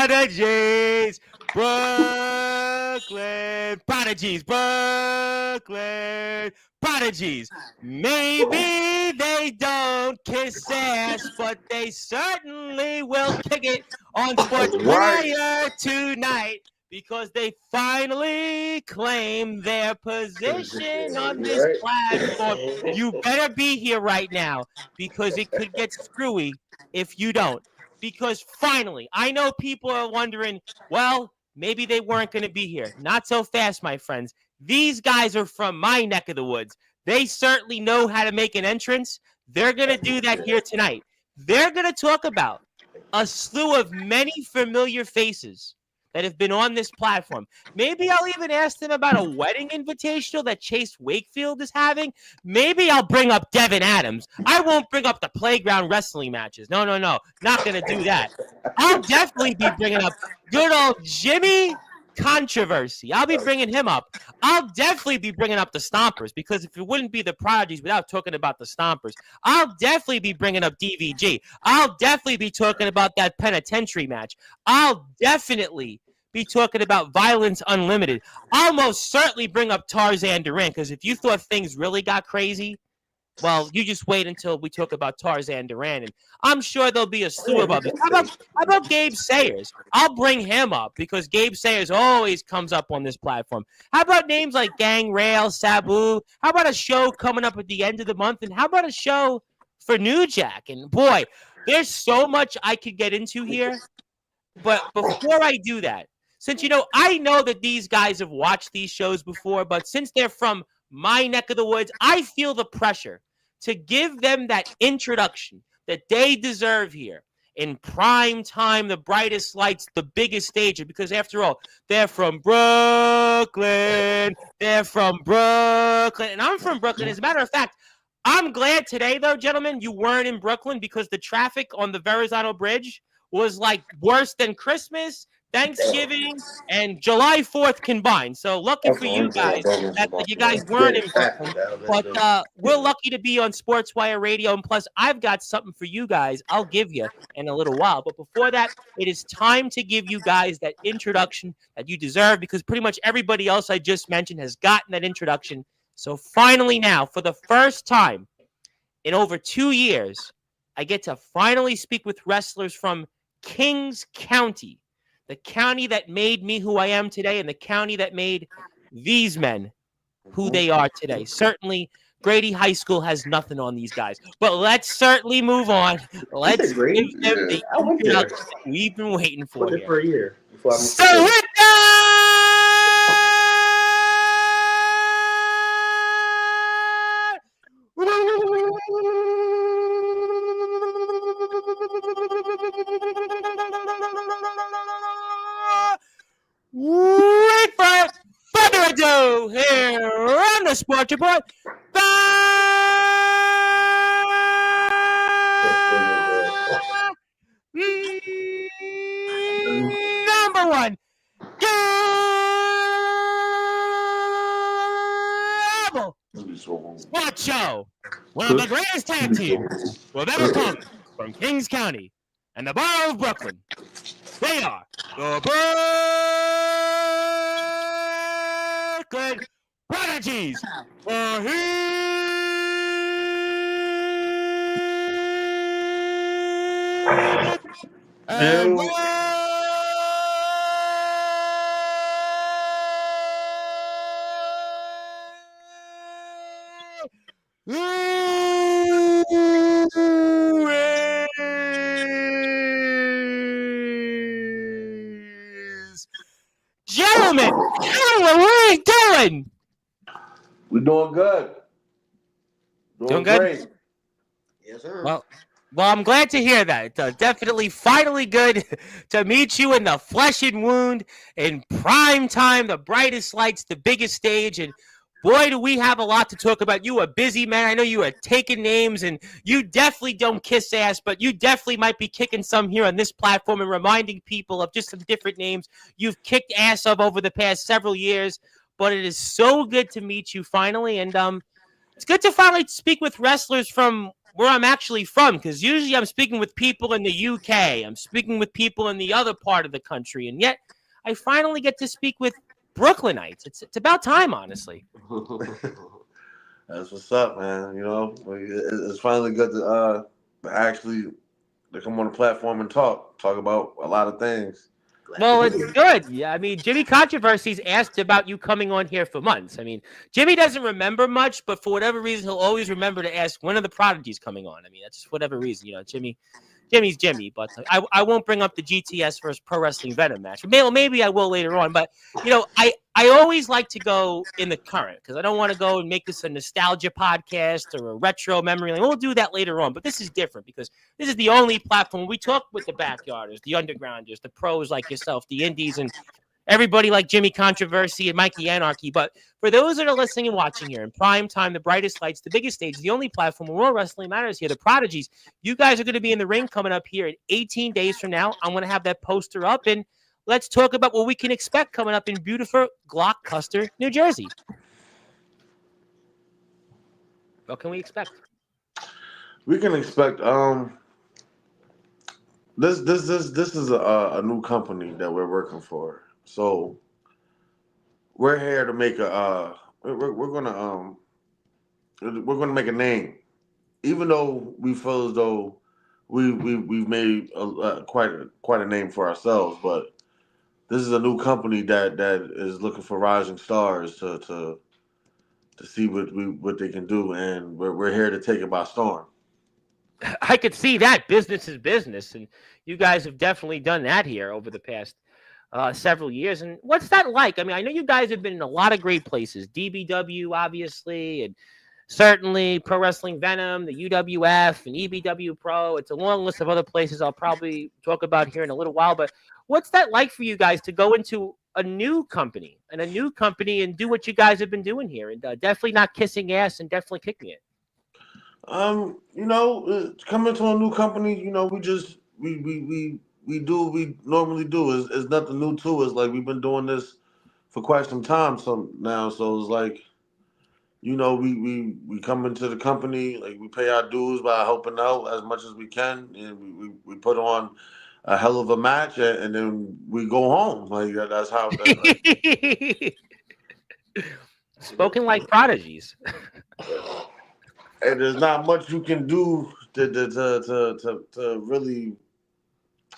Prodigies, Brooklyn, Prodigies, Brooklyn, Prodigies. Maybe they don't kiss ass, but they certainly will kick it on Sportzwire tonight because they finally claim their position on this platform. You better be here right now because it could get screwy if you don't. Because finally, I know people are wondering, well, maybe they weren't going to be here. Not so fast, my friends. These guys are from my neck of the woods. They certainly know how to make an entrance. They're going to do that here tonight. They're going to talk about a slew of many familiar faces that have been on this platform. Maybe I'll even ask them about a wedding invitational that Chase Wakefield is having. Maybe I'll bring up Devin Adams. I won't bring up the playground wrestling matches. No. Not going to do that. I'll definitely be bringing up good old Jimmy Controversy. I'll be bringing him up. I'll definitely be bringing up the Stompers because if it wouldn't be the Prodigies without talking about the Stompers, I'll definitely be bringing up DVG. I'll definitely be talking about that penitentiary match. I'll definitely be talking about Violence Unlimited. I'll most certainly bring up Tarzan Duran because if you thought things really got crazy, well, you just wait until we talk about Tarzan Duran, and I'm sure there'll be a slew of others. How about Gabe Sayers? I'll bring him up because Gabe Sayers always comes up on this platform. How about names like Gang Rail, Sabu? How about a show coming up at the end of the month? And how about a show for New Jack? And boy, there's so much I could get into here. But before I do that, since, I know that these guys have watched these shows before, but since they're from my neck of the woods, I feel the pressure to give them that introduction that they deserve here in prime time, the brightest lights, the biggest stage. Because after all, they're from Brooklyn. And I'm from Brooklyn. As a matter of fact, I'm glad today, though, gentlemen, you weren't in Brooklyn because the traffic on the Verrazano Bridge was like worse than Christmas, Thanksgiving, and July 4th combined. So lucky for you guys that you guys weren't in Brooklyn. But we're lucky to be on Sportswire Radio. And plus, I've got something for you guys I'll give you in a little while. But before that, it is time to give you guys that introduction that you deserve because pretty much everybody else I just mentioned has gotten that introduction. So finally now, for the first time in over 2 years, I get to finally speak with wrestlers from Kings County. The county that made me who I am today and the county that made these men who they are today. Certainly, Grady High School has nothing on these guys. But let's certainly move on. Let's give them the introduction we've been waiting for here. For a year so with without further ado, here on the Sports Report, number one, global sports show. One of the greatest tag teams who have ever come from Kings County and the borough of Brooklyn. They are the Brooklyn Prodigies. And gentlemen, how are we doing? We're doing good. Doing good? Great. Yes, sir. Well, I'm glad to hear that. Definitely, finally good to meet you in the flesh and wound in prime time, the brightest lights, the biggest stage, and boy, do we have a lot to talk about. You a busy man. I know you are taking names, and you definitely don't kiss ass, but you definitely might be kicking some here on this platform and reminding people of just some different names you've kicked ass of over the past several years. But it is so good to meet you finally, and it's good to finally speak with wrestlers from where I'm actually from, because usually I'm speaking with people in the UK. I'm speaking with people in the other part of the country, and yet I finally get to speak with Brooklynites. It's about time, honestly. That's what's up, man. You know, it's finally good to actually to come on the platform and talk about a lot of things. Well, it's good. Yeah, I mean, Jimmy Controversy's asked about you coming on here for months. I mean, Jimmy doesn't remember much, but for whatever reason, he'll always remember to ask, when are the Prodigies coming on? I mean, that's just whatever reason, Jimmy's Jimmy, but I won't bring up the GTS versus Pro Wrestling Venom match. Maybe I will later on, but I always like to go in the current because I don't want to go and make this a nostalgia podcast or a retro memory. We'll do that later on, but this is different because this is the only platform we talk with the backyarders, the undergrounders, the pros like yourself, the indies, and everybody like Jimmy Controversy and Mikey Anarchy. But for those that are listening and watching here in prime time, the brightest lights, the biggest stage, the only platform where wrestling matters here, the Prodigies, you guys are going to be in the ring coming up here in 18 days from now. I'm going to have that poster up, and let's talk about what we can expect coming up in beautiful Gloucester, New Jersey. What can we expect? We can expect this is a new company that we're working for. So we're here to make we're gonna make a name, even though we feel as though we've made quite a name for ourselves. But this is a new company that is looking for rising stars to see what they can do, and we're here to take it by storm. I could see that. Business is business, and you guys have definitely done that here over the past several years. And what's that like? I mean, I know you guys have been in a lot of great places. DBW, obviously, and certainly Pro Wrestling Venom, the UWF, and EBW Pro. It's a long list of other places I'll probably talk about here in a little while. But what's that like for you guys to go into a new company and do what you guys have been doing here, and definitely not kissing ass and definitely kicking it? Coming to a new company, we just we do what we normally do. Is nothing new to us. Like we've been doing this for quite some time now. So it's like, we come into the company, like we pay our dues by helping out as much as we can, and we put on a hell of a match, and then we go home. Like that's how. Spoken like prodigies. And there's not much you can do to really.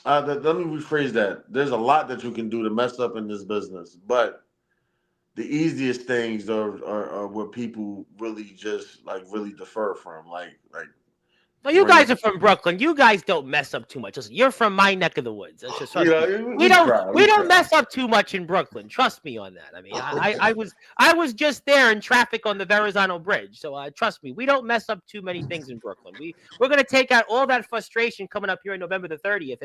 Let me rephrase that. There's a lot that you can do to mess up in this business, but the easiest things are what people really just really defer from. Well, you guys are from Brooklyn. You guys don't mess up too much. Listen, you're from my neck of the woods. That's just we don't mess up too much in Brooklyn. Trust me on that. I mean, I was just there in traffic on the Verrazano Bridge, so trust me, we don't mess up too many things in Brooklyn. We're gonna take out all that frustration coming up here on November the 30th,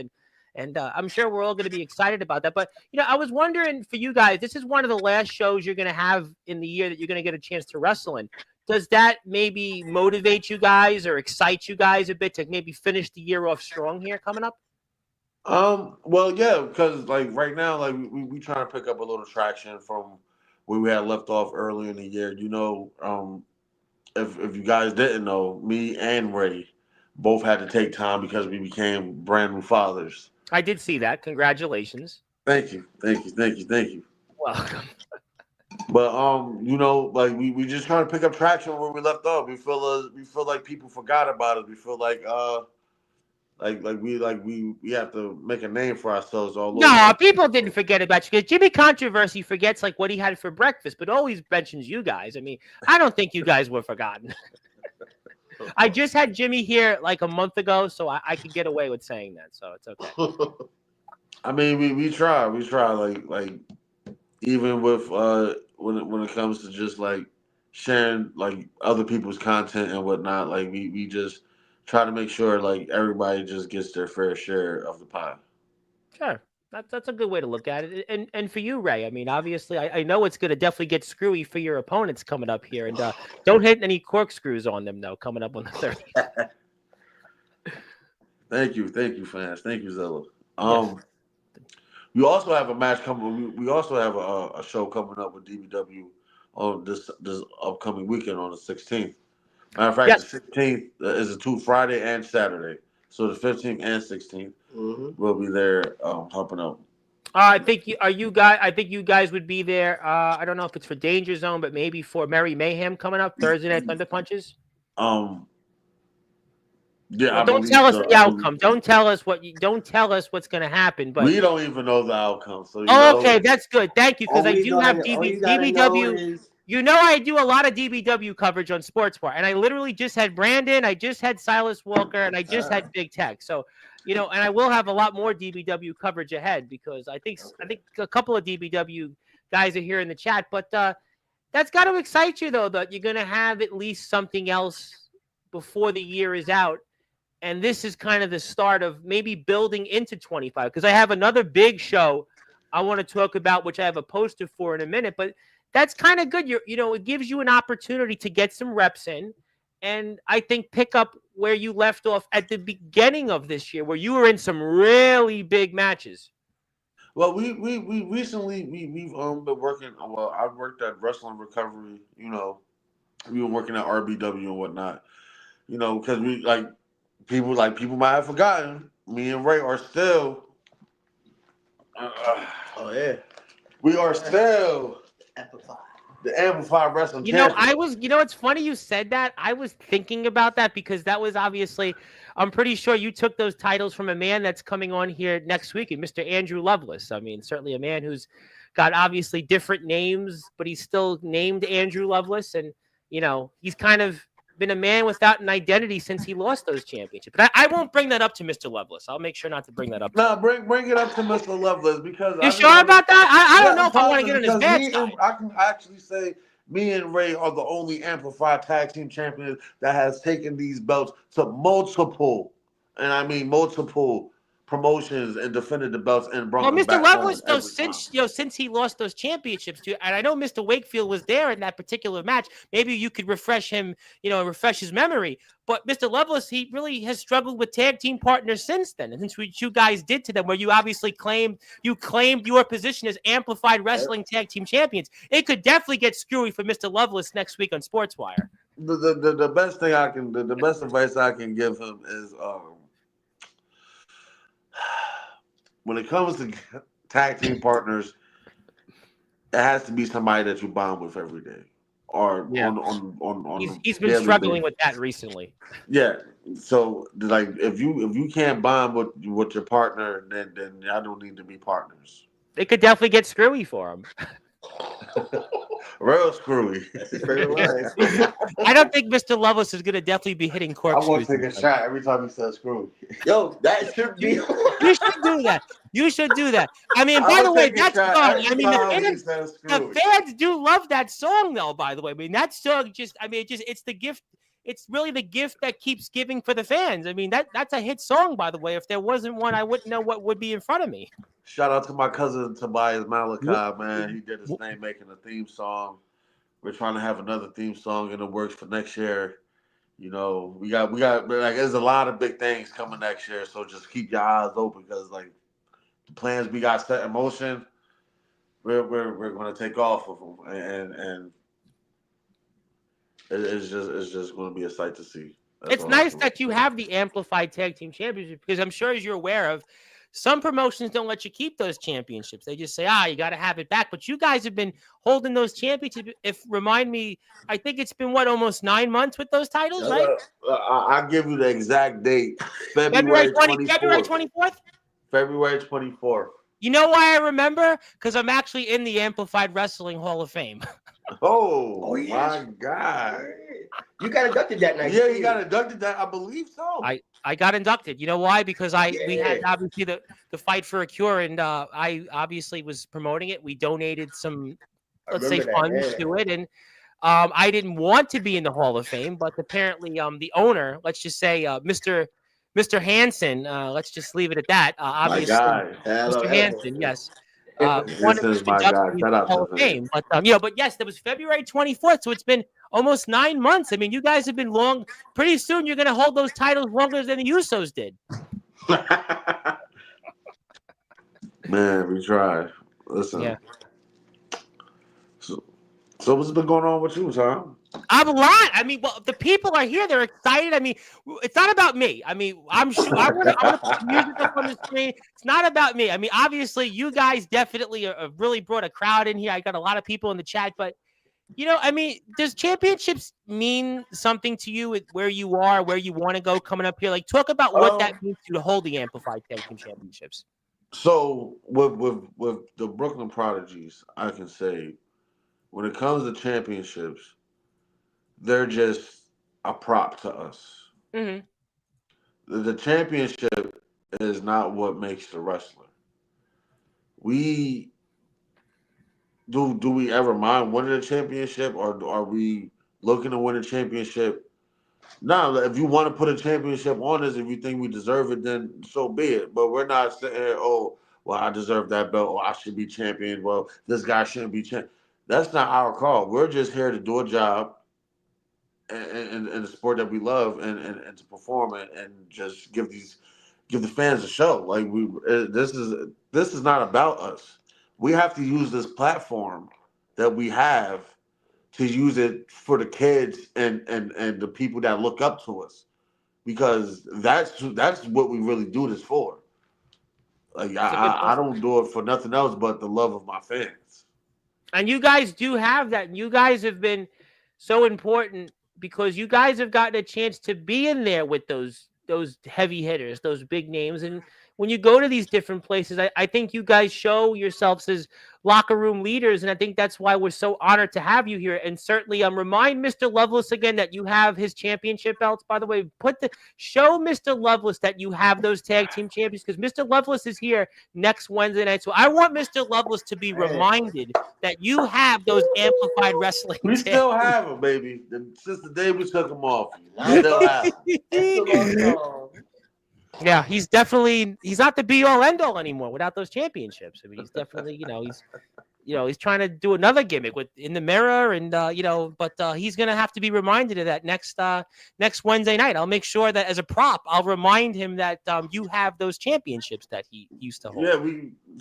and I'm sure we're all going to be excited about that. But I was wondering for you guys, this is one of the last shows you're going to have in the year that you're going to get a chance to wrestle in. Does that maybe motivate you guys or excite you guys a bit to maybe finish the year off strong here coming up? Well, yeah, because right now, we trying to pick up a little traction from where we had left off earlier in the year. If you guys didn't know, me and Ray both had to take time because we became brand new fathers. I did see that. Congratulations. Thank you. Welcome. But we just trying to pick up traction where we left off. We feel like people forgot about us. We feel like we have to make a name for ourselves all over. No, people didn't forget about you because Jimmy Controversy forgets what he had for breakfast, but always mentions you guys. I mean, I don't think you guys were forgotten. I just had Jimmy here a month ago, so I could get away with saying that, so it's okay. I mean, we try even with when it comes to just sharing other people's content and whatnot, we just try to make sure everybody just gets their fair share of the pie. Sure. That's a good way to look at it. And for you, Ray, I mean, obviously, I know it's going to definitely get screwy for your opponents coming up here. And don't hit any corkscrews on them, though, coming up on the 30th. Thank you, fans. Thank you, Zilla. We also have a match coming. We also have a show coming up with DBW on this upcoming weekend on the 16th. Matter of fact, Yes. the 16th is a two Friday and Saturday. So the 15th and 16th will be there helping out. I think you are you guys. I think you guys would be there. I don't know if it's for Danger Zone, but maybe for Merry Mayhem coming up Thursday night Thunder Punches. Um, yeah, Well, I don't believe tell us so. the I believe outcome. so. Don't tell us what. Don't tell us what's going to happen. But We don't even know the outcome, so oh, okay, that's good. Thank you, because I do have All you gotta know DBW. is You know, I do a lot of DBW coverage on Sportswire, and I literally just had Brandon, I just had Silas Walker, and I just had Big Tech. So, and I will have a lot more DBW coverage ahead because I think a couple of DBW guys are here in the chat. But that's got to excite you though, that you're going to have at least something else before the year is out. And this is kind of the start of maybe building into 25, because I have another big show I want to talk about, which I have a poster for in a minute. But that's kind of good. It gives you an opportunity to get some reps in, and I think pick up where you left off at the beginning of this year, where you were in some really big matches. Well, we recently we've been working. Well, I've worked at Wrestling Recovery. We've been working at RBW and whatnot. Because we people might have forgotten. Me and Ray are still. oh yeah, We are still amplified. the Amplified Wrestling You know, Champions. it's funny you said that. I was thinking about that because that was obviously, I'm pretty sure you took those titles from a man that's coming on here next week, Mr. Andrew Lovelace. I mean, certainly a man who's got obviously different names, but he's still named Andrew Lovelace. And, he's kind of been a man without an identity since he lost those championships. But I won't bring that up to Mr. Lovelace. I'll make sure not to bring that up. No, bring it up to Mr. Lovelace because You sure about that? I don't know if I want to get on his because bad me side. and I can actually say me and Ray are the only Amplified Tag Team Champions that has taken these belts to multiple, and I mean multiple promotions and defended the belts and brought Well, them Mr. back home Lovelace, though, every time. since he lost those championships to, and I know Mr. Wakefield was there in that particular match. Maybe you could refresh him, refresh his memory. But Mr. Lovelace, he really has struggled with tag team partners since then, and since what you guys did to them, where you obviously claimed your position as Amplified Wrestling Tag Team Champions. It could definitely get screwy for Mr. Lovelace next week on Sportswire. The best thing the best advice I can give him is when it comes to tag team partners, it has to be somebody that you bond with every day, or on He's been daily struggling basis. with that recently. Yeah. So if you can't bond with your partner, then I don't need to be partners. It could definitely get screwy for him. Real screwy. That's his favorite line. I don't think Mr. Lovelace is going to definitely be hitting I corkscrews. want to take a shot every time he says screwy. Yo, that should be. You should do that. You should do that. I mean, by the way, that song, I mean, the fans do love that song, though, by the way. I mean, that song it's the gift. It's really the gift that keeps giving for the fans. I mean, that's a hit song, by the way. If there wasn't one, I wouldn't know what would be in front of me. Shout out to my cousin Tobias Malachi, man. He did his thing making a theme song. We're trying to have another theme song in the works for next year. We got there's a lot of big things coming next year, so just keep your eyes open because the plans we got set in motion, we're going to take off of them, and it's just going to be a sight to see. It's nice that you have the Amplified Tag Team Championship because I'm sure, as you're aware of, some promotions don't let you keep those championships. They just say, you got to have it back. But you guys have been holding those championships. I think it's been, almost 9 months with those titles, right? I'll give you the exact date. February 24th? February 24th. You know why I remember? Because I'm actually in the Amplified Wrestling Hall of Fame. Oh my God. You got inducted that night. Yeah, you got inducted that. I believe so. I got inducted. You know why? Because we had obviously the Fight for a Cure, and I obviously was promoting it. We donated some, let's say, funds to it, and I didn't want to be in the Hall of Fame, but apparently the owner, let's just say Mr. Hansen, let's just leave it at that. Obviously, Mr. Hansen, yes. Wanted to induct me in the Hall of Fame, but yes, that was February 24th, so it's been almost 9 months. I mean, you guys have been long. Pretty soon, you're going to hold those titles longer than the Usos did. Man, we try. Listen. Yeah. So what's been going on with you, Tom? I'm a lot. I mean, well, the people are here. They're excited. I mean, it's not about me. I mean, I'm sure I want to put music up on the screen. It's not about me. I mean, obviously, you guys definitely really brought a crowd in here. I got a lot of people in the chat, but I mean, does championships mean something to you with where you are, where you want to go coming up here? Like, talk about what that means to hold the Amplified Tag Team Championships. So with the Brooklyn Prodigies, I can say when it comes to championships, they're just a prop to us. Mm-hmm. The championship is not what makes the wrestler. We do we ever mind winning a championship, or are we looking to win a championship? No, if you want to put a championship on us, if you think we deserve it, then so be it. But we're not sitting here, oh, well, I deserve that belt, or I should be champion. Well, this guy shouldn't be champion. That's not our call. We're just here to do a job in the sport that we love and to perform and just give the fans a show. Like this is not about us. We have to use this platform that we have to use it for the kids and the people that look up to us, because that's what we really do this for. Like I don't do it for nothing else but the love of my fans. And you guys do have that. And you guys have been so important because you guys have gotten a chance to be in there with those heavy hitters, those big names. And when you go to these different places, I think you guys show yourselves as locker room leaders, and I think that's why we're so honored to have you here. And certainly, remind Mr. Lovelace again that you have his championship belts. By the way, show Mr. Lovelace that you have those tag team champions, because Mr. Lovelace is here next Wednesday night. So I want Mr. Lovelace to be reminded that you have those Amplified Wrestling. We still have them, baby. Since the day we took them off, we still have them. Yeah, he's not the be all end all anymore without those championships. I mean, he's definitely, he's trying to do another gimmick with in the mirror, and but he's gonna have to be reminded of that next Wednesday night. I'll make sure that as a prop, I'll remind him that you have those championships that he used to hold. Yeah,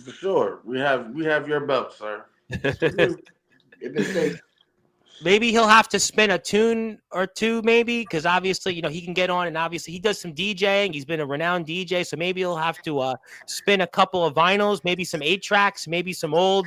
for sure. We have your belt, sir. Maybe he'll have to spin a tune or two, maybe, because obviously, he can get on, and obviously he does some DJing. He's been a renowned DJ, so maybe he'll have to spin a couple of vinyls, maybe some 8-tracks, maybe some old,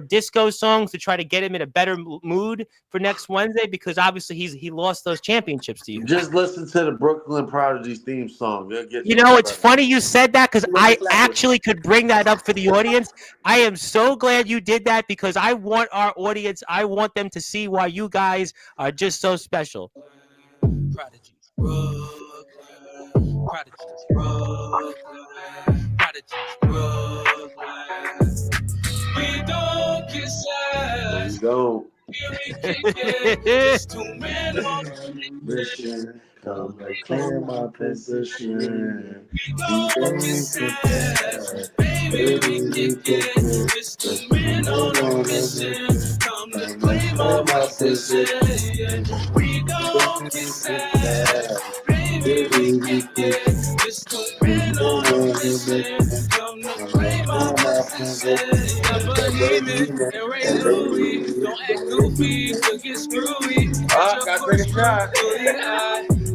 disco songs to try to get him in a better mood for next Wednesday, because obviously he lost those championships to you. Just listen to the Brooklyn Prodigies theme song. It's funny you said that, because I actually could bring that up for the audience. I am so glad you did that, because I want our audience, I want them to see why you guys are just so special. Prodigies, Brooklyn. Prodigies, Brooklyn. Prodigies, Brooklyn. We don't get sad. We don't. It's 2 men on mission. Come and claim my position. We don't get sad. Baby, we kick it. It's 2 men on a mission. Come to claim my position. We don't get sad. Baby, we kick it. It's 2 men on a mission. Come to claim my position. And Ray Louie, don't act goofy, you'll get screwy. Gotta take a shot.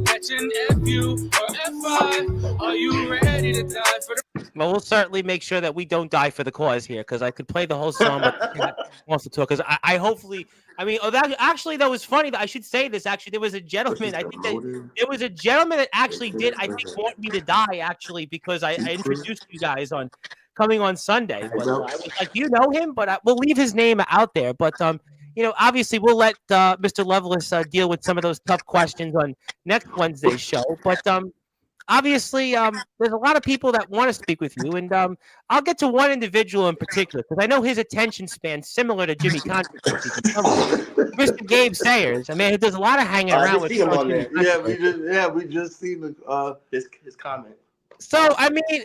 Catch an FU or F5. Are you ready to die for the... Well, we'll certainly make sure that we don't die for the cause here, because I could play the whole song, but wants to talk. Because I hopefully, that was funny. I should say this. Actually, there was a gentleman. I think there was a gentleman that actually did, I think, want me to die, actually, because I introduced you guys on coming on Sunday. But I was like, you know him, but we'll leave his name out there. But obviously we'll let Mr. Lovelace deal with some of those tough questions on next Wednesday's show. But obviously, there's a lot of people that want to speak with you, and I'll get to one individual in particular, because I know his attention span similar to Jimmy Constantine. Mr. Gabe Sayers. I mean, he does a lot of hanging around with him on there. We just seen his comment. So I mean,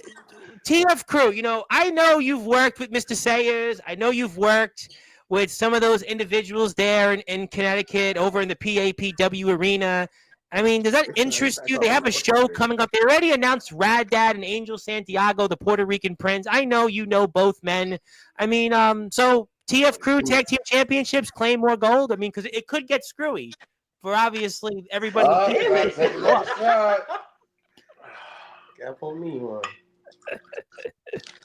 TF Crew, I know you've worked with Mr. Sayers. I know you've worked with some of those individuals there in Connecticut, over in the PAPW arena. I mean, does that interest you? They have a show coming up. They already announced Rad Dad and Angel Santiago, the Puerto Rican Prince. I know you know both men. I mean, so TF Crew Tag Team Championships, claim more gold? I mean, because it could get screwy. for obviously everybody. Damn it. Take another shot. Got on me one.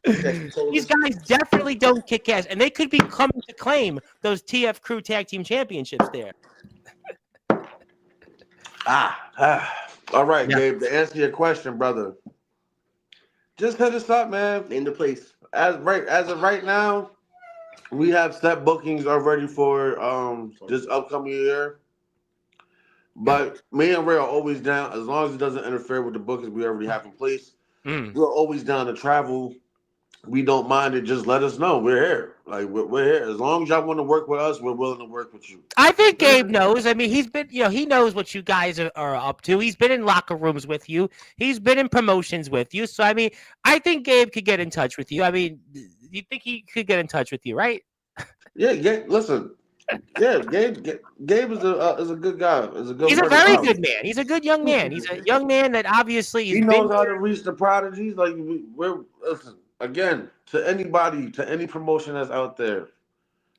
These guys definitely don't kick ass, and they could be coming to claim those TF Crew Tag Team Championships there. All right, Yeah. Gabe. To answer your question, brother, just hit us up, man. Name the place. As of right now, we have set bookings already for this upcoming year. But me and Ray are always down as long as it doesn't interfere with the bookings we already have in place. We're always down to travel. We don't mind it. Just let us know. We're here. Like we're here. As long as y'all want to work with us, we're willing to work with you. I think Gabe knows. I mean, he's been, he knows what you guys are up to. He's been in locker rooms with you. He's been in promotions with you. So, I mean, I think Gabe could get in touch with you. I mean, you think he could get in touch with you, right? Yeah, Gabe. Listen, yeah, Gabe is a good guy. He's a very good man. He's a good young man. He's a young man that obviously he knows how to reach the prodigies. Like we're listen again to anybody, to any promotion that's out there.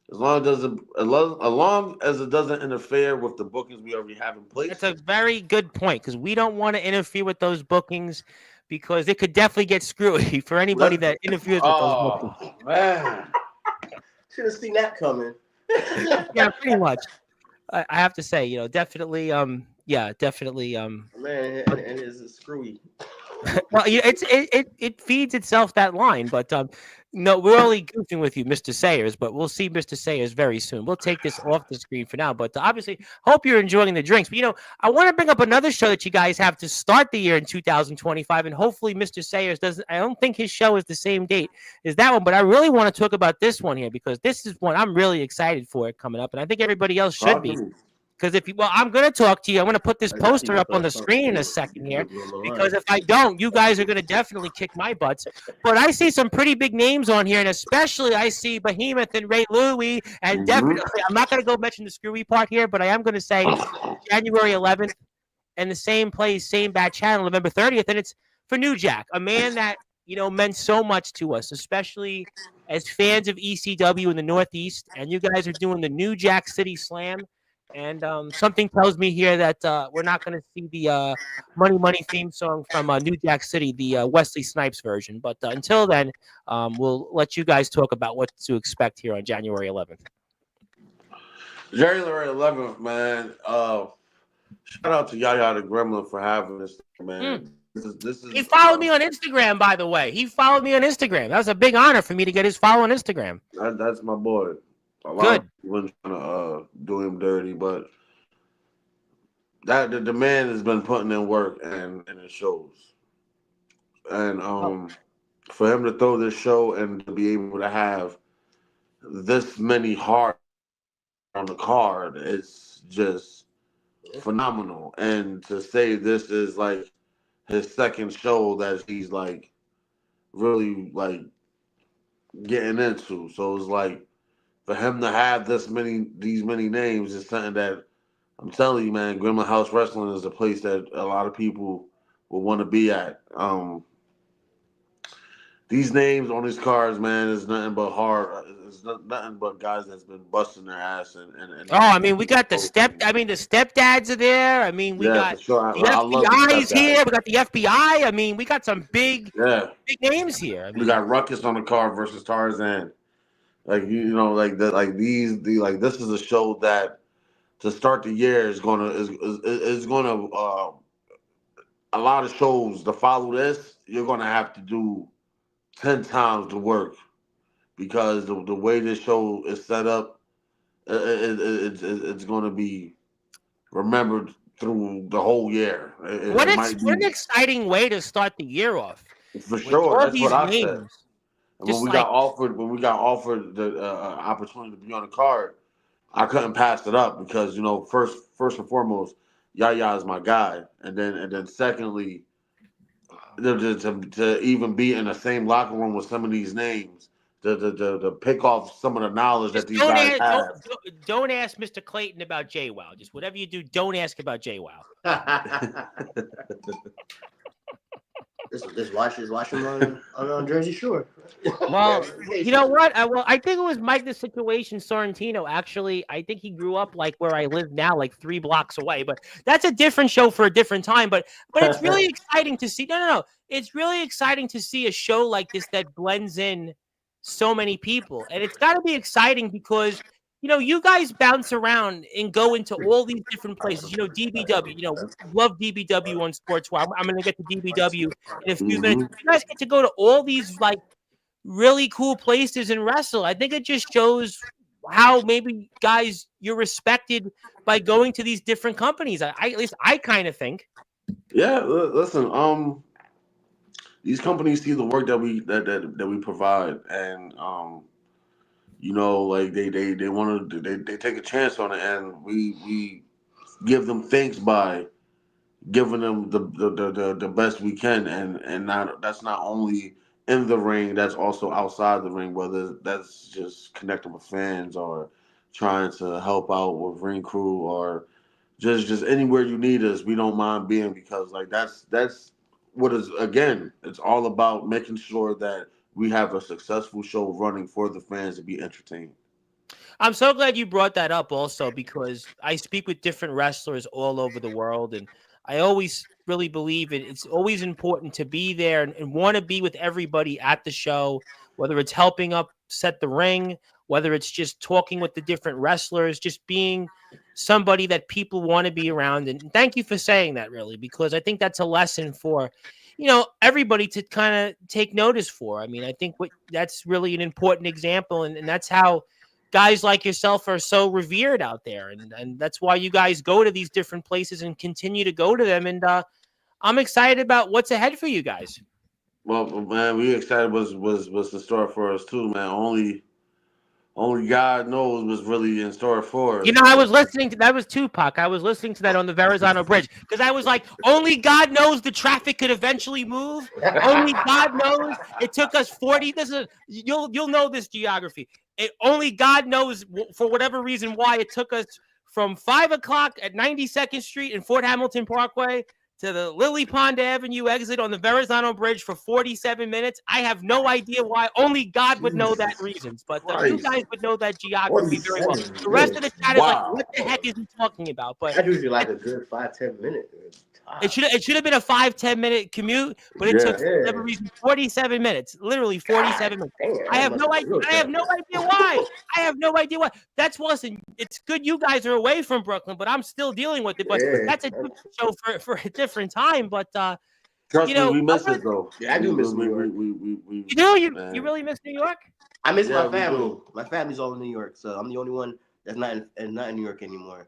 As long as it doesn't interfere with the bookings we already have in place. That's a very good point because we don't want to interfere with those bookings because it could definitely get screwy for anybody that interferes with those bookings. Oh man, should have seen that coming. Yeah, pretty much. I have to say, definitely, definitely. Man, and it's screwy. Well, it feeds itself that line, but no, we're only goofing with you, Mr. Sayers, but we'll see Mr. Sayers very soon. We'll take this off the screen for now, but obviously, hope you're enjoying the drinks. But I want to bring up another show that you guys have to start the year in 2025, and hopefully, Mr. Sayers doesn't. I don't think his show is the same date as that one, but I really want to talk about this one here because this is one I'm really excited for it coming up, and I think everybody else should be. Because I'm going to talk to you. I'm going to put this poster up on the screen in a second here. Because if I don't, you guys are going to definitely kick my butts. But I see some pretty big names on here, and especially I see Behemoth and Ray Louie. And definitely, I'm not going to go mention the screwy part here, but I am going to say January 11th and the same place, same bad channel, November 30th. And it's for New Jack, a man that, meant so much to us, especially as fans of ECW in the Northeast. And you guys are doing the New Jack City Slam. And something tells me here that we're not going to see the Money Money theme song from New Jack City, the Wesley Snipes version. But until then, we'll let you guys talk about what to expect here on January 11th. January 11th, man. Shout out to Yaya the Gremlin for having this, man. This is. He followed me on Instagram, by the way. He followed me on Instagram. That was a big honor for me to get his follow on Instagram. That's my boy. A lot Good. of people trying to do him dirty, but the man has been putting in work and it shows. And for him to throw this show and to be able to have this many hearts on the card, it's just phenomenal. And to say this is like his second show that he's like really like getting into, so it's like. For him to have these many names is something that I'm telling you, man. Gremlin House Wrestling is a place that a lot of people will want to be at. These names on these cards, man, is nothing but hard. It's nothing but guys that's been busting their ass and I mean, we got the stepdads are there. I mean, we got the FBI's here. We got the FBI. I mean, we got some big names here. I mean, we got Ruckus on the card versus Tarzan. Like this is a show that to start the year is gonna a lot of shows to follow this. You're gonna have to do 10 times the work because the way this show is set up, it's gonna be remembered through the whole year. What an exciting way to start the year off! For sure, that's what I said. When we got offered the opportunity to be on the card, I couldn't pass it up because first and foremost, Yaya is my guy, and then secondly, to even be in the same locker room with some of these names, to pick off some of the knowledge that these guys have. Don't ask Mr. Clayton about JWoww. Just whatever you do, don't ask about JWoww. Just watch him on Jersey Shore. Well, you know what? I think it was Mike the Situation Sorrentino. Actually, I think he grew up like where I live now, like 3 blocks away. But that's a different show for a different time. But it's really exciting to see. No. It's really exciting to see a show like this that blends in so many people, and it's got to be exciting because you guys bounce around and go into all these different places. DBW. Love DBW on Sportswire. I'm going to get to DBW in a few minutes. You guys get to go to all these like really cool places and wrestle. I think it just shows how maybe guys you're respected by going to these different companies. At least I kind of think. Yeah, listen. These companies see the work that we provide, and like they want to they take a chance on it, and we give them thanks by giving them the best we can, and that's not only in the ring, that's also outside the ring, whether that's just connecting with fans or trying to help out with ring crew or just anywhere you need us, we don't mind being, because like that's what is, again, it's all about making sure that we have a successful show running for the fans to be entertained. I'm so glad you brought that up also, because I speak with different wrestlers all over the world, and I always really believe it's always important to be there and want to be with everybody at the show, whether it's helping up set the ring, whether it's just talking with the different wrestlers, just being somebody that people want to be around. And thank you for saying that, really, because I think that's a lesson for everybody to kind of take notice for. I mean, I think that's really an important example, and that's how guys like yourself are so revered out there. And that's why you guys go to these different places and continue to go to them. And I'm excited about what's ahead for you guys. Well, man, we excited was the store for us too, man. Only God knows what's really in store for us. I was listening to that was Tupac. I was listening to that on the Verrazano Bridge because I was like, only God knows the traffic could eventually move. Only God knows it took us 40. You'll know this geography. Only God knows for whatever reason why it took us from 5 o'clock at 92nd Street and Fort Hamilton Parkway to the Lily Pond Avenue exit on the Verrazano Bridge for 47 minutes. I have no idea why. Only God would know that reasons, but you guys would know that geography very well. The rest of the chat is like, what the heck is he talking about? But that's usually like a good 5-10 minutes. It should have been a 5-10 minute commute, but it took for whatever reason 47 minutes. Literally 47 minutes. I have no idea. I have no idea why. I have no idea why. That's listen. It's good you guys are away from Brooklyn, but I'm still dealing with it. But that's a different show for a different time. But trust me, we miss it though. Yeah, I do miss New York. You do? You really miss New York? I miss my family. My family's all in New York, so I'm the only one that's not in New York anymore.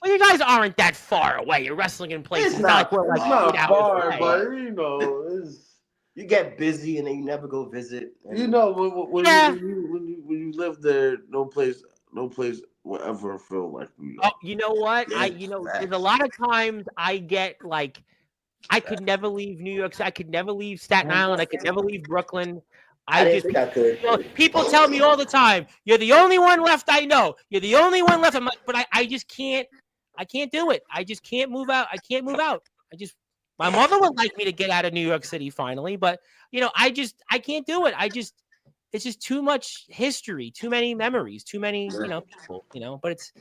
Well, you guys aren't that far away. You're wrestling in places. It's not we're like not far, away. but you get busy and then you never go visit. When you live there, no place will ever feel like New York. Oh, you know what? There's a lot of times I get like, I could never leave New York. I could never leave Staten Island. I could never leave Brooklyn. I could. People tell me all the time, "You're the only one left I know. You're the only one left." But I just can't. I can't do it. I just can't move out. I can't move out. My mother would like me to get out of New York City finally, but I can't do it. It's just too much history, too many memories, too many, people, but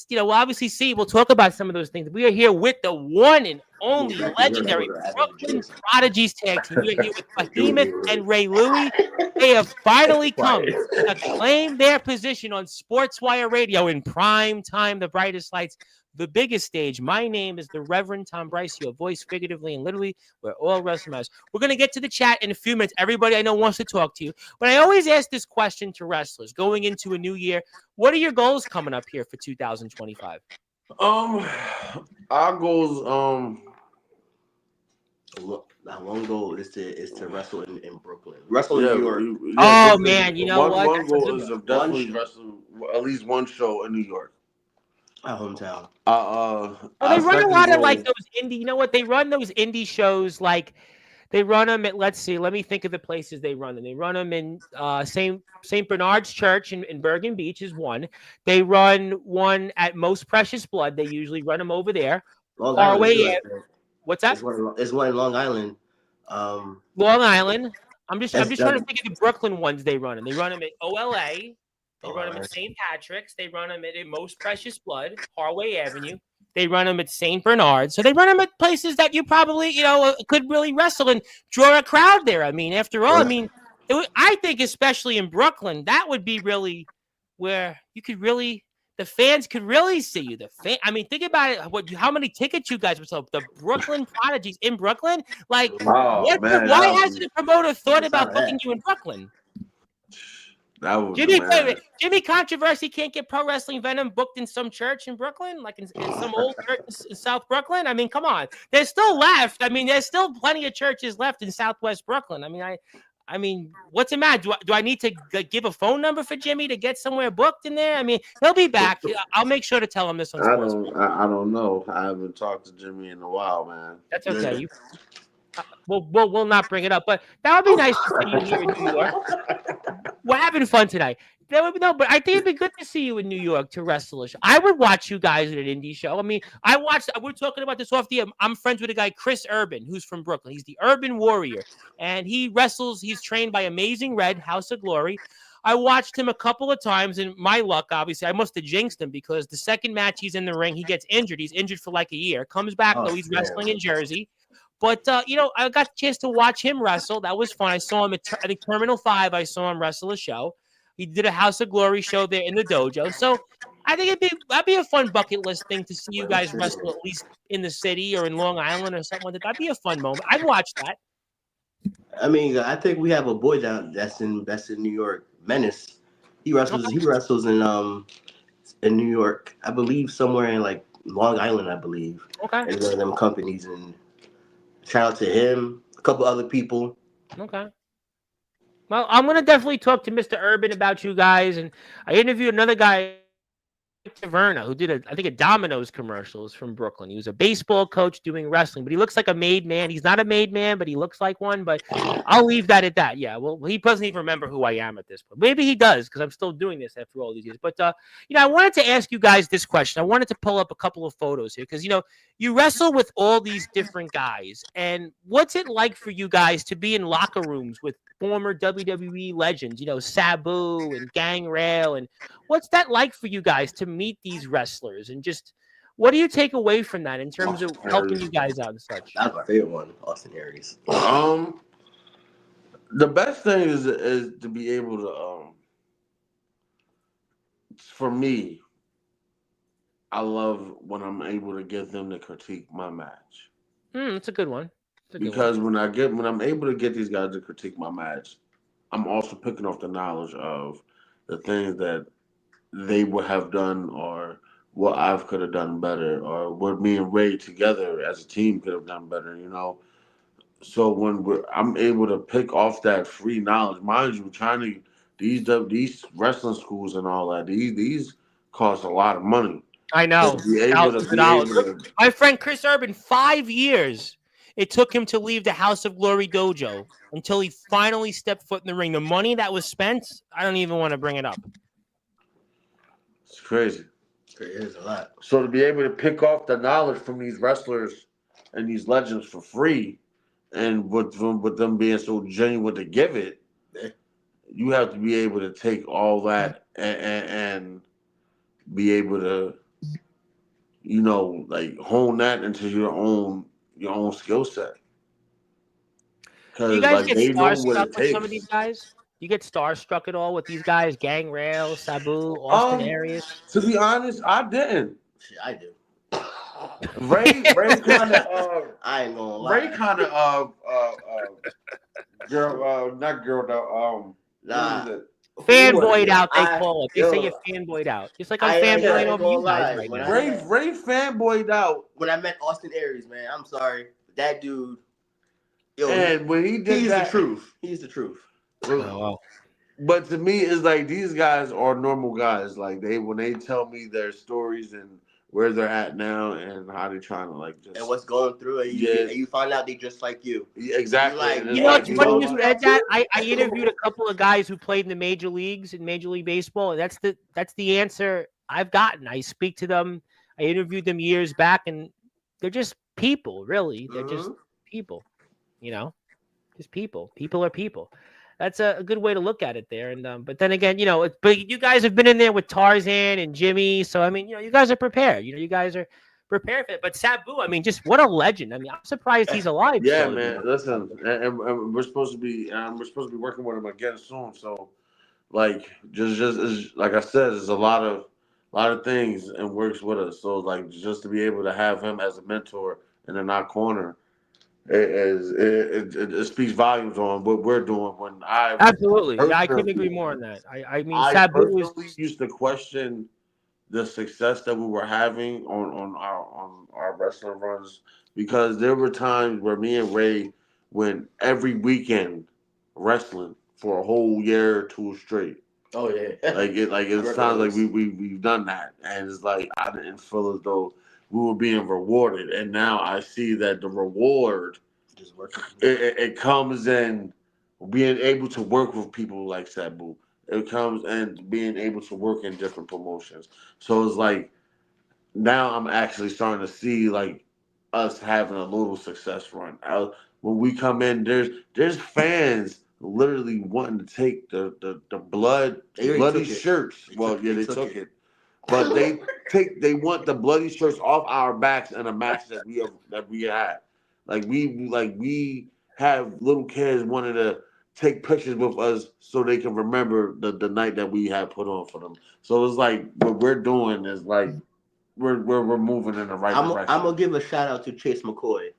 we'll obviously we'll talk about some of those things. We are here with the one and only legendary Brooklyn Prodigies tag team. We are here with Behemoth and Ray Louie. They have finally come to claim their position on Sportswire Radio in prime time, the brightest lights, the biggest stage. My name is the Reverend Tom Bryce, your voice figuratively and literally. We're all wrestling matters. We're going to get to the chat in a few minutes. Everybody I know wants to talk to you, but I always ask this question to wrestlers going into a new year. What are your goals coming up here for 2025? Our goals, my one goal is to wrestle in Brooklyn. Wrestle in New York. Man, you know what? One goal is to definitely wrestle at least one show in New York. My hometown. They run a lot of like those indie. You know what? They run those indie shows like they run them at. Let's see. Let me think of the places they run them. They run them in St. Bernard's Church in Bergen Beach is one. They run one at Most Precious Blood. They usually run them over there. Long Island. What's that? It's one in Long Island. Long Island. I'm just That's trying to think of the Brooklyn ones they run them. They run them at OLA. They run them OLA. at St. Patrick's. They run them at Most Precious Blood, Harway Avenue. They run them at St. Bernard. So they run them at places that you probably, could really wrestle and draw a crowd there. I mean, after all, I think especially in Brooklyn, that would be really where you could really, the fans could really see you. Think about it. How many tickets you guys would sell? The Brooklyn Prodigies in Brooklyn. Like, Oh man, why hasn't the promoter thought about booking you in Brooklyn? That would Jimmy Controversy can't get Pro Wrestling Venom booked in some church in Brooklyn, like in some old church in South Brooklyn. I mean, come on. There's still left. I mean, there's still plenty of churches left in Southwest Brooklyn. I mean, what's the matter? Do I need to give a phone number for Jimmy to get somewhere booked in there? I mean, he'll be back. I'll make sure to tell him this on Sports. I don't know. I haven't talked to Jimmy in a while, man. That's okay. We'll not bring it up, but that would be nice to see you here in New York. We're having fun tonight. But I think it'd be good to see you in New York to wrestle. I would watch you guys at an indie show. I mean, we're talking about this off the. I'm friends with a guy, Chris Urban, who's from Brooklyn. He's the Urban Warrior, and he wrestles. He's trained by Amazing Red, House of Glory. I watched him a couple of times, and my luck, obviously, I must have jinxed him because the second match he's in the ring, he gets injured. He's injured for like a year. Comes back, though, he's wrestling in Jersey. But, I got the chance to watch him wrestle. That was fun. I saw him at Terminal 5. I saw him wrestle a show. He did a House of Glory show there in the dojo. So I think that'd be a fun bucket list thing to see you guys wrestle at least in the city or in Long Island or something like that. That'd be a fun moment. I'd watch that. I mean, I think we have a boy down that's in New York, Menace. He wrestles. Okay. He wrestles in New York. I believe somewhere in like Long Island. I believe. Okay. In one of them companies. And shout out to him. A couple other people. Okay. Well, I'm gonna definitely talk to Mr. Urban about you guys, and I interviewed another guy, Taverna, who did a Domino's commercials from Brooklyn. He was a baseball coach doing wrestling, but he looks like a made man. He's not a made man, but he looks like one. But I'll leave that at that. Yeah, well, he doesn't even remember who I am at this point. Maybe he does because I'm still doing this after all these years. But I wanted to ask you guys this question. I wanted to pull up a couple of photos here because you wrestle with all these different guys, and what's it like for you guys to be in locker rooms with former WWE legends, Sabu and Gangrel, and what's that like for you guys to meet these wrestlers, and just what do you take away from that in terms of helping you guys out and such? That's my favorite one, Austin Aries. The best thing is to be able to, for me, I love when I'm able to get them to critique my match. That's a good one. Because when I'm able to get these guys to critique my match, I'm also picking off the knowledge of the things that they would have done or what I could have done better or what me and Ray together as a team could have done better, So when I'm able to pick off that free knowledge, mind you, these wrestling schools and all that, these cost a lot of money. I know. My friend Chris Urban, 5 years. It took him to leave the House of Glory dojo until he finally stepped foot in the ring. The money that was spent, I don't even want to bring it up. It's crazy. It is a lot. So to be able to pick off the knowledge from these wrestlers and these legends for free, and with them being so genuine to give it, you have to be able to take all that and be able to, hone that into your own skill set. Do you guys get starstruck with some of these guys? You get starstruck at all with these guys? Gangrel, Sabu, Austin Aries? To be honest, I didn't. I do. Ray kind of. I ain't gonna lie. Ray kind of not girl though. Fanboyed out, they call it. They say you're fanboyed out. Just like I'm fanboying over you guys right now. Ray fanboyed out. When I met Austin Aries, man, I'm sorry. That dude. And when he did he's the truth. He's the truth. Oh, wow. But to me, it's like these guys are normal guys. Like when they tell me their stories and where they're at now and how they're trying to just and what's going through, and you find out they just like you. Yeah, exactly. It's funny you said that. I interviewed a couple of guys who played in the major leagues in Major League Baseball, and that's the answer I've gotten. I speak to them. I interviewed them years back, and they're just people. Really, they're just people. Just people. People are people. That's a good way to look at it there. And but then again, but you guys have been in there with Tarzan and Jimmy, so I mean, you guys are prepared. You guys are prepared for it. But Sabu, I mean, just what a legend. I mean, I'm surprised he's alive. Yeah, still. man. Listen, and we're supposed to be working with him again soon. So, like, just like I said, there's a lot of things and works with us. So, like, just to be able to have him as a mentor and in our corner, it speaks volumes on what we're doing. When Absolutely, yeah, I couldn't agree more on that. I mean, I Sabu personally used to question the success that we were having on our wrestling runs because there were times where me and Ray went every weekend wrestling for a whole year or two straight. Oh yeah. It sounds like we've done that, and it's like I didn't feel as though we were being rewarded, and now I see that the reward Just working. it comes in being able to work with people like Sabu. It comes in being able to work in different promotions. So it's like now I'm actually starting to see like us having a little success run. When we come in, there's fans literally wanting to take the bloody shirts. Well, yeah, they took it. But they want the bloody shirts off our backs in a match that we had. We have little kids wanting to take pictures with us so they can remember the night that we had put on for them. So it's like what we're doing is like we're moving in the right direction. I'm gonna give a shout out to Chase McCoy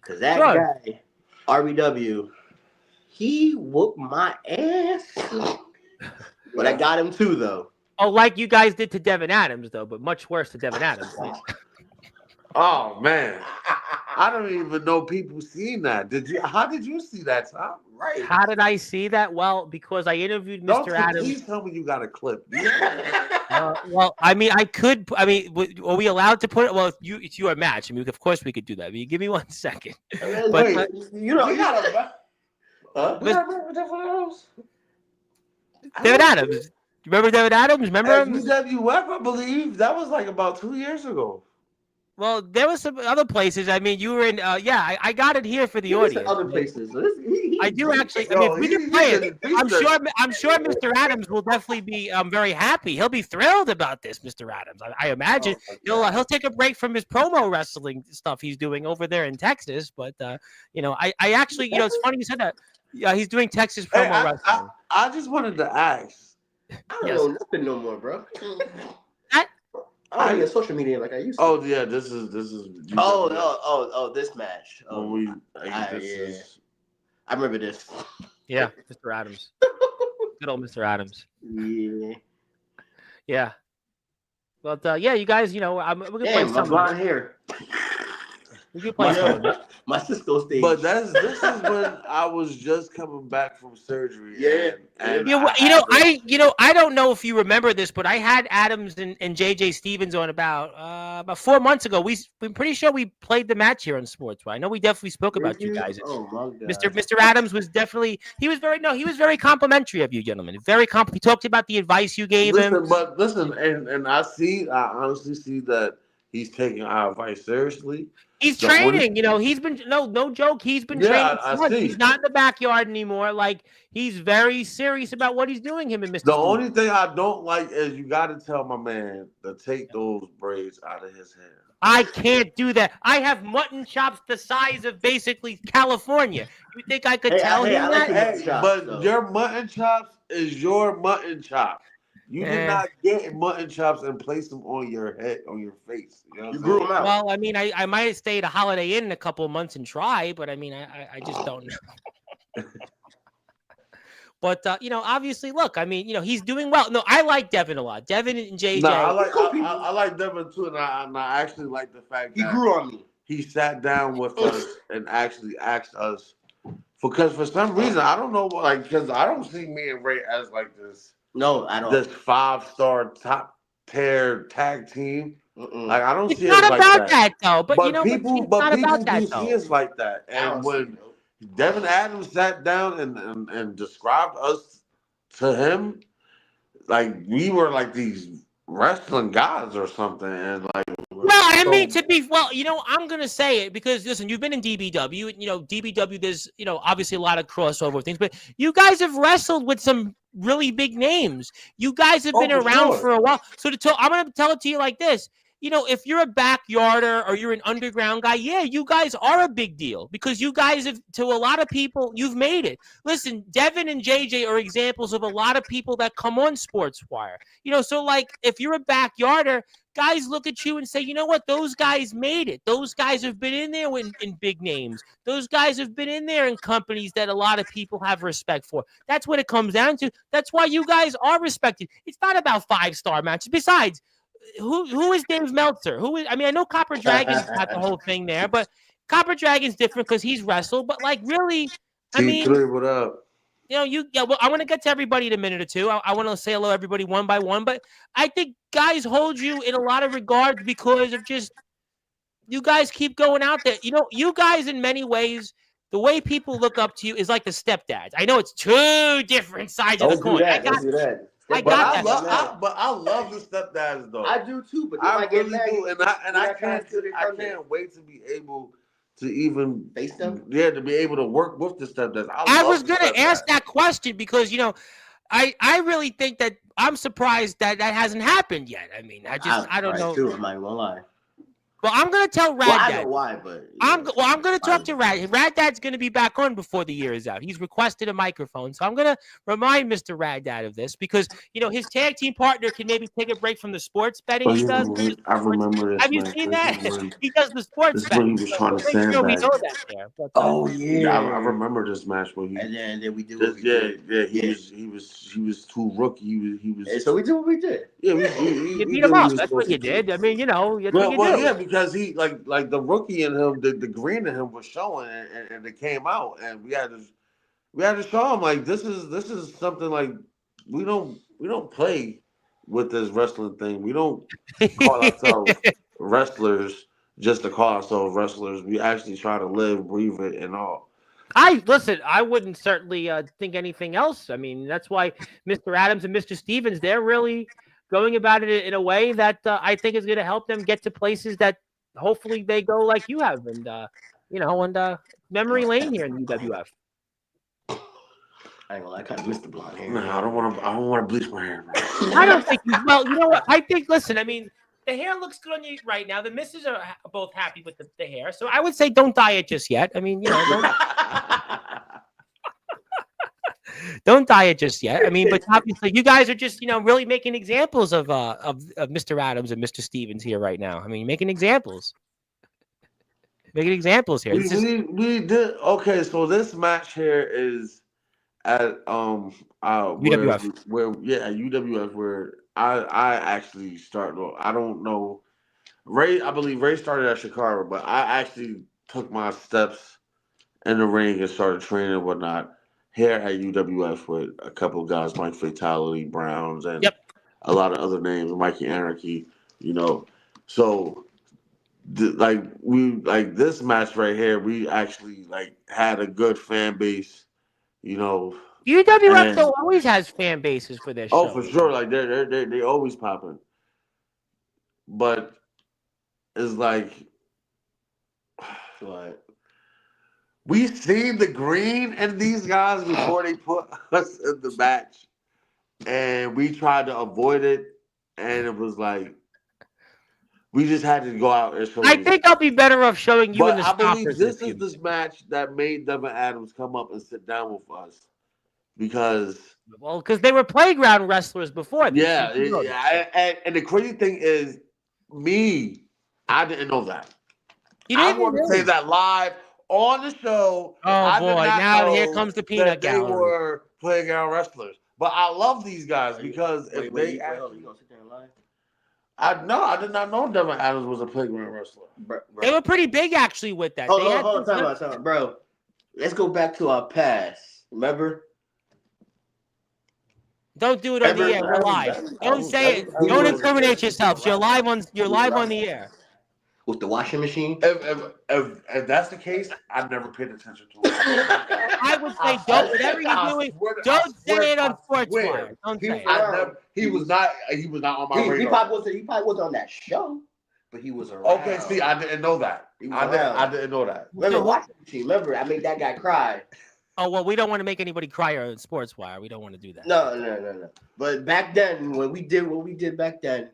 because that guy, RBW, he whooped my ass, but I got him too though. Oh, like you guys did to Devin Adams though, but much worse to Devin Adams. Right? Oh man, I don't even know people seen that. How did you see that, Tom? Right. How did I see that? Well, because I interviewed Mr. Adams. Please tell me you got a clip. Well, I mean, I could. I mean, are we allowed to put it? Well, it's your match. I mean, of course we could do that. I mean, give me 1 second. Wait, you got a. Devin Adams. You remember Devin Adams? Remember him? UWF, I believe that was like about 2 years ago. Well, there was some other places. I mean, you were in. I got it here for the audience. Other places. I do actually. I mean, if we can play it. I'm sure Mr. Adams will definitely be very happy. He'll be thrilled about this, Mr. Adams. I imagine he'll take a break from his promo wrestling stuff he's doing over there in Texas. But I actually, it's funny you said that. Yeah, he's doing Texas promo wrestling. I just wanted to ask. I don't know nothing no more, bro. I use social media like I used to. Oh yeah, this is. This match. I remember this. Yeah, Mr. Adams. Good old Mr. Adams. Yeah. Yeah. But you guys, we're gonna play my some blonde hair. We can play some. My Cisco stage. But this is when I was just coming back from surgery. Yeah. I don't know if you remember this, but I had Adams and JJ Stevens on about 4 months ago. We're pretty sure we played the match here on Sportzwire. I know we definitely spoke about you guys. Oh my God. Mr. Adams was definitely he was very complimentary of you gentlemen. He talked about the advice you gave him. But listen, and I honestly see that he's taking our advice seriously. He's training, he's been no joke. He's been training. He's not in the backyard anymore. Like he's very serious about what he's doing. Him and Mr. The only thing I don't like is you got to tell my man to take those braids out of his hair. I can't do that. I have mutton chops the size of basically California. You think I could tell him that? But your mutton chops is your mutton chop. You did not get mutton chops and place them on your head, on your face. You grew them out. Well, I mean, I might stay at a Holiday Inn in a couple of months and try, but I mean, I just don't know. But obviously, look, I mean, he's doing well. No, I like Devin a lot. Devin and JJ. No, I like Devin too, and I actually like the fact that he grew on me. He sat down with us and actually asked us because for some reason I don't know, because I don't see me and Ray as like this. No, I don't. This 5-star top tier tag team. Like I don't see it like that. It's not about that though. But people do see us like that. And when Devin Adams sat down and described us to him, like we were like these wrestling gods or something. And like, well, I mean, I'm gonna say it because listen, you've been in DBW. DBW. There's obviously a lot of crossover things, but you guys have wrestled with some really big names. You guys have been around for a while. So I'm gonna tell it to you like this. If you're a backyarder or you're an underground guy, yeah, you guys are a big deal because you guys have, to a lot of people, you've made it. Listen, Devin and JJ are examples of a lot of people that come on Sportswire. So like if you're a backyarder, guys look at you and say, you know what? Those guys made it. Those guys have been in there in big names. Those guys have been in there in companies that a lot of people have respect for. That's what it comes down to. That's why you guys are respected. It's not about 5-star matches. Besides, who is Dave Meltzer? I know Copper Dragon's got the whole thing there, but Copper Dragon's different because he's wrestled. But like really, T3, what up? Well, I want to get to everybody in a minute or two. I want to say hello to everybody one by one, but I think guys hold you in a lot of regards because of just you guys keep going out there. You guys in many ways, the way people look up to you is like the stepdads. I know it's two different sides of the coin. Don't do that. I got that. But I love the stepdads though. I do too, but I really do, and I can't wait to be able to even face them. Yeah, to be able to work with the stepdads. I was gonna ask that question because I really think that I'm surprised that hasn't happened yet. I mean, I don't know. Too, I'm not gonna lie. Well, I'm gonna tell Rad Dad. I know why, but I'm gonna talk to Rad. Rad Dad's gonna be back on before the year is out. He's requested a microphone, so I'm gonna remind Mr. Rad Dad of this because his tag team partner can maybe take a break from the sports betting he does. I remember this. Have you seen that? He does the sports betting. He was trying to stand we know that there. But, I remember this match where and then we did. He was too rookie. He was. So we did what we did. Yeah, you beat him up. That's what you did. I mean, yeah, because he like the rookie in him, the green in him was showing, and it came out, and we had to show him like this is something like we don't play with this wrestling thing. We don't call ourselves wrestlers just to call ourselves wrestlers. We actually try to live, breathe it, and all. I wouldn't certainly think anything else. I mean, that's why Mr. Adams and Mr. Stevens, they're really going about it in a way that I think is going to help them get to places that hopefully they go like you have, and memory lane here in UWF. I ain't gonna lie, I kind of missed the blonde hair. No, I don't want to bleach my hair. I don't think. Well, you know what? I think. Listen, I mean, the hair looks good on you right now. The misses are both happy with the hair, so I would say don't dye it just yet. I mean, don't dye it just yet. I mean, but obviously you guys are just, really making examples of Mr. Adams and Mr. Stevens here right now. I mean, making examples. Making examples here. We did okay, so this match here is at UWF. At UWF where I actually started. I don't know. I believe Ray started at Chicago, but I actually took my steps in the ring and started training and whatnot here at UWF with a couple of guys, Mike Fatality, Browns, and a lot of other names, Mikey Anarchy, So this match right here, we actually had a good fan base, UWF though always has fan bases for this show. Oh, for sure. Like they always popping. But it's like what? We seen the green in these guys before they put us in the match. And we tried to avoid it. And it was like we just had to go out and show I think I'll be better off showing you in the stoppers. I believe this is this match that made Devin Adams come up and sit down with us. Because they were playground wrestlers before this. Yeah. And the crazy thing is, I didn't know that. I want to say that live on the show. Oh boy! Now here comes the peanut gallery. They were playground wrestlers, but I love these guys because if they you gonna sit there and lie? I did not know Devin Adams was a playground wrestler. Bro. They were pretty big actually with that. Hold on, bro. Let's go back to our past. Remember? Don't do it on the air. We're live. Don't say it. Don't incriminate yourselves. You're live on the air. With the washing machine? If that's the case, I've never paid attention to it. I would say don't. Whatever you're doing, don't say it on Sportswire. Don't say it. He was not on my radar. He probably wasn't on that show. but he was around. Okay, see, I didn't know that. I didn't know that. Remember washing machine? Remember, I made that guy cry. Oh well, we don't want to make anybody cry on Sportswire. We don't want to do that. No. But back then, when we did what we did back then,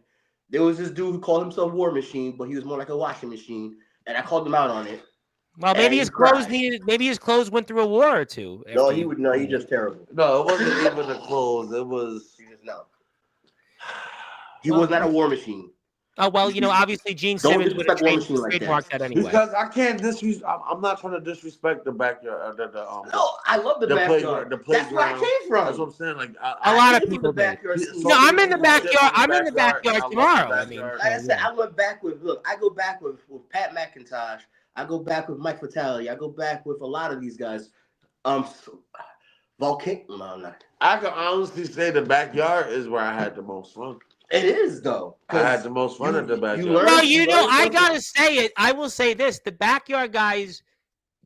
there was this dude who called himself War Machine, but he was more like a washing machine, and I called him out on it. Well, maybe his clothes maybe his clothes went through a war or two. No, he's just terrible. No, it wasn't even the clothes. It was He was not a war machine. Oh well, obviously Gene Simmons would have trademarked that anyway. Because I can't disrespect. I'm not trying to disrespect the backyard. No, I love the backyard. The playground. That's where I came from. That's what I'm saying. Like a lot of people do. No, I'm in the backyard. I'm in the backyard tomorrow. I mean, like I said, I went back with. Look, I go back with Pat McIntosh. I go back with Mike Vitale. I go back with a lot of these guys. Volcano. No, not. I can honestly say the backyard is where I had the most fun. It is though. I had the most fun at the backyard. Well, I gotta say it. I will say this: the backyard guys,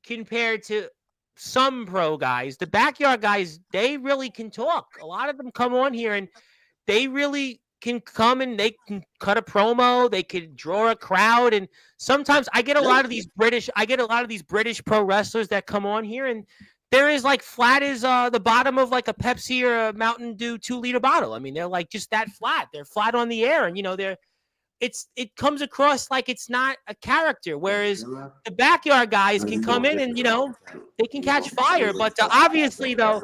compared to some pro guys, the backyard guys, they really can talk. A lot of them come on here and they really can come and they can cut a promo. They can draw a crowd. And sometimes I get a lot of these British pro wrestlers that come on here and they're as like flat as the bottom of like a Pepsi or a Mountain Dew 2-liter bottle. I mean, they're like just that flat. They're flat on the air, and it comes across like it's not a character. Whereas the backyard guys can come in and they can catch fire. But obviously, though,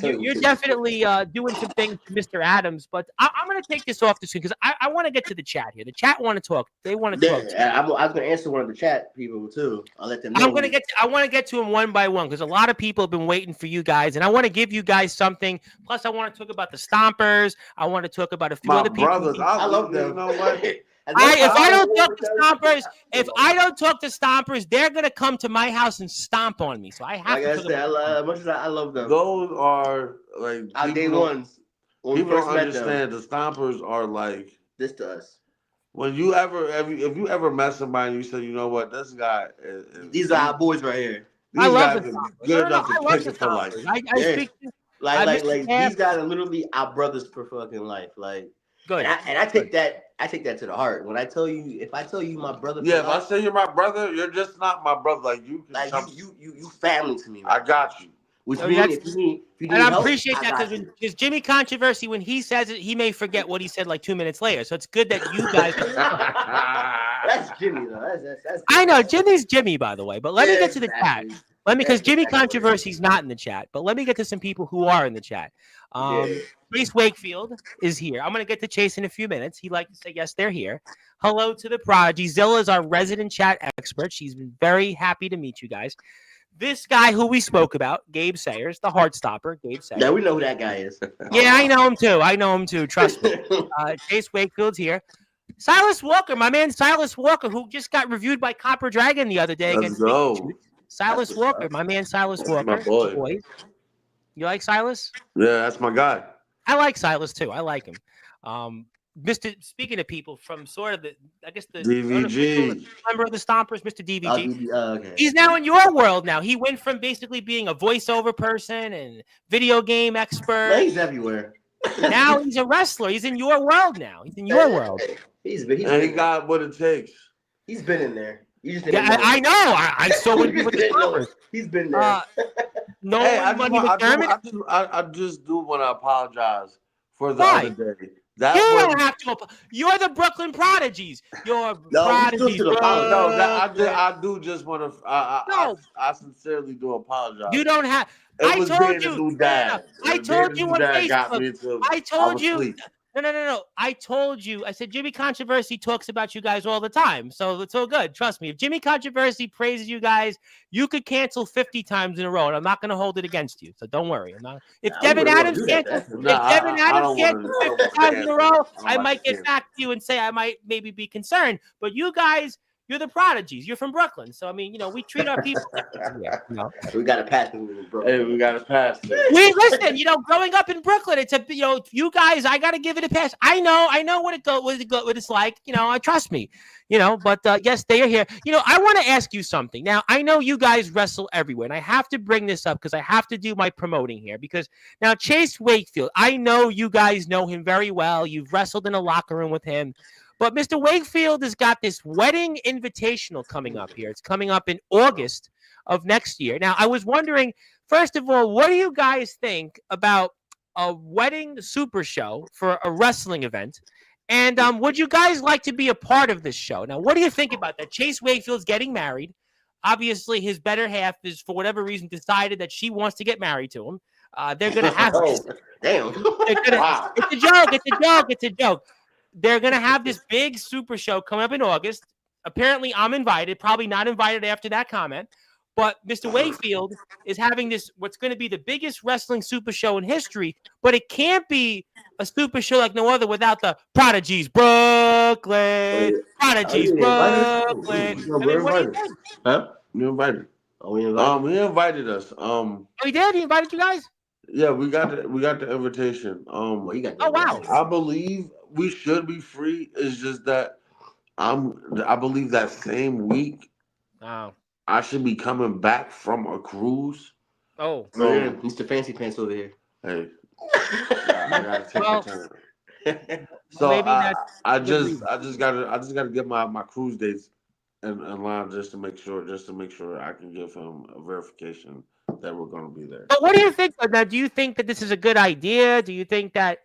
you're definitely doing some things to Mr. Adams. But I'm going to take this off the screen because I want to get to the chat here. The chat want to talk. They want to talk. I was going to answer one of the chat people too. I'll let them know. I want to get to them one by one because a lot of people have been waiting for you guys, and I want to give you guys something. Plus, I want to talk about the Stompers. I want to talk about a few other people. Brothers, I love them. If I don't talk to Stompers, they're gonna come to my house and stomp on me. So I have to. I love them. Those are like our day ones. People don't understand. The Stompers are like this to us. When you if you ever met somebody and you say, you know what, this guy, these are our boys right here. I love the good enough to pick it for life. I speak like these guys are literally our brothers for fucking life. Like. Good. And I take that to the heart. When if I tell you my brother, if I say you're my brother, you're just not my brother. Like you family to me. Right? I got you. Which means if you need and I help, appreciate that because Jimmy Controversy, when he says it, he may forget what he said like 2 minutes later. So it's good that you guys. That's Jimmy though. That's I know Jimmy's Jimmy, by the way. But let me get to the chat. Because Jimmy Controversy's not in the chat, but let me get to some people who are in the chat. Chase Wakefield is here. I'm going to get to Chase in a few minutes. He'd like to say, yes, they're here. Hello to the Prodigy. Zilla is our resident chat expert. She's been very happy to meet you guys. This guy who we spoke about, Gabe Sayers, the Heartstopper, Gabe Sayers. Yeah, we know who that guy is. Yeah, I know him too. Trust me. Chase Wakefield's here. Silas Walker, my man Silas Walker, who just got reviewed by Copper Dragon the other day. Let's go. Silas Walker, my man Silas Walker. My boy. You like Silas? Yeah, that's my guy. I like Silas too. I like him. Speaking of people from sort of the DVG member of the Stompers, Mr. DVG. Okay. He's now in your world now. He went from basically being a voiceover person and video game expert. No, he's everywhere. Now he's a wrestler. He's in your world now. He's in your world. He got what it takes. He's been in there. I know. I saw what with the Stompers. He's been there. I just do want to apologize for the other day. You're the Brooklyn Prodigies. You're Prodigies. I do just want to. I sincerely do apologize. You don't have. I told you. I told you on Facebook. I told you. No. I told you. I said Jimmy Controversy talks about you guys all the time, so it's all good. Trust me. If Jimmy Controversy praises you guys, you could cancel 50 times in a row, and I'm not going to hold it against you. So don't worry. I'm not. If Devin Adams cancels 50 times in a row, I might get back to you and say I might maybe be concerned. But you guys. You're the Prodigies. You're from Brooklyn. So, I mean, we treat our people. We got to pass. Hey, we got to pass. Listen, growing up in Brooklyn, it's you guys, I got to give it a pass. I know what it's like. Trust me, but yes, they are here. I want to ask you something. Now, I know you guys wrestle everywhere, and I have to bring this up because I have to do my promoting here because now Chase Wakefield, I know you guys know him very well. You've wrestled in a locker room with him. But Mr. Wakefield has got this wedding invitational coming up here. It's coming up in August of next year. Now, I was wondering, first of all, what do you guys think about a wedding super show for a wrestling event? And would you guys like to be a part of this show? Now, what do you think about that? Chase Wakefield's getting married. Obviously, his better half is, for whatever reason, decided that she wants to get married to him. They're going to have this. Damn. Wow. It's a joke. It's a joke. It's a joke. They're going to have this big super show coming up in August. Apparently, I'm invited. Probably not invited after that comment. But Mr. Wakefield is having this, what's going to be the biggest wrestling super show in history. But it can't be a super show like no other without the Prodigies, Brooklyn. Prodigies, Brooklyn. No, I we're mean, what do you invited. think? Huh? You invited. Oh, we invited. He invited us. Oh, he did? He invited you guys? Yeah, we got the invitation. Well, you got Oh, wow. I believe we should be free. It's just that I believe that same week Oh. I should be coming back from a cruise. Oh. Oh, yeah. Mr. Fancy Pants over here. Hey, I gotta take Well, a turn. Well, So maybe that's I a good just gotta get my cruise dates in line just to make sure I can give him a verification that we're gonna be there. But what do you think? Now, do you think that this is a good idea? Do you think that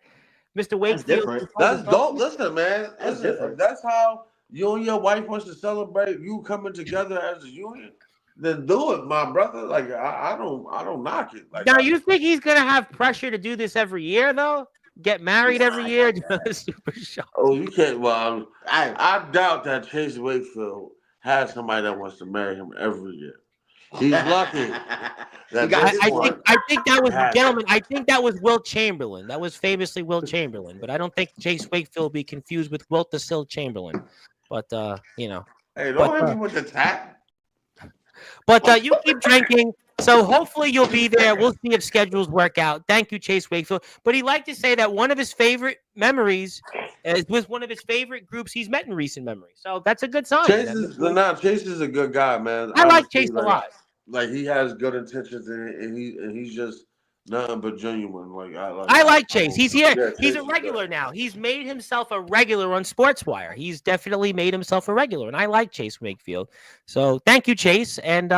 Mr. Wakefield? different. That's dope. Listen, man. That's Listen, different. if that's how you and your wife wants to celebrate you coming together as a union, then do it, my brother. Like I don't knock it. Like Now, you think he's gonna have pressure to do this every year, though? Get married every year, do a super show. Oh, you can't. Well, I doubt that Chase Wakefield has somebody that wants to marry him every year. He's lucky. I think that was gentlemen. I think that was Wilt Chamberlain. That was famously Wilt Chamberlain. But I don't think Chase Wakefield will be confused with Wilt the Still Chamberlain. But you know. Hey, don't hit me with the tap. But you keep drinking. So hopefully you'll be there. We'll see if schedules work out. Thank you, Chase Wakefield. But he'd like to say that one of his favorite memories is with one of his favorite groups he's met in recent memory. So that's a good sign. Chase is a good guy, man. I like Chase a lot. Like he has good intentions and he's just nothing but genuine. I like Chase. He's here. Yeah, He's Chase a is regular now. He's made himself a regular on Sportswire. He's definitely made himself a regular, and I like Chase Wakefield. So thank you, Chase. And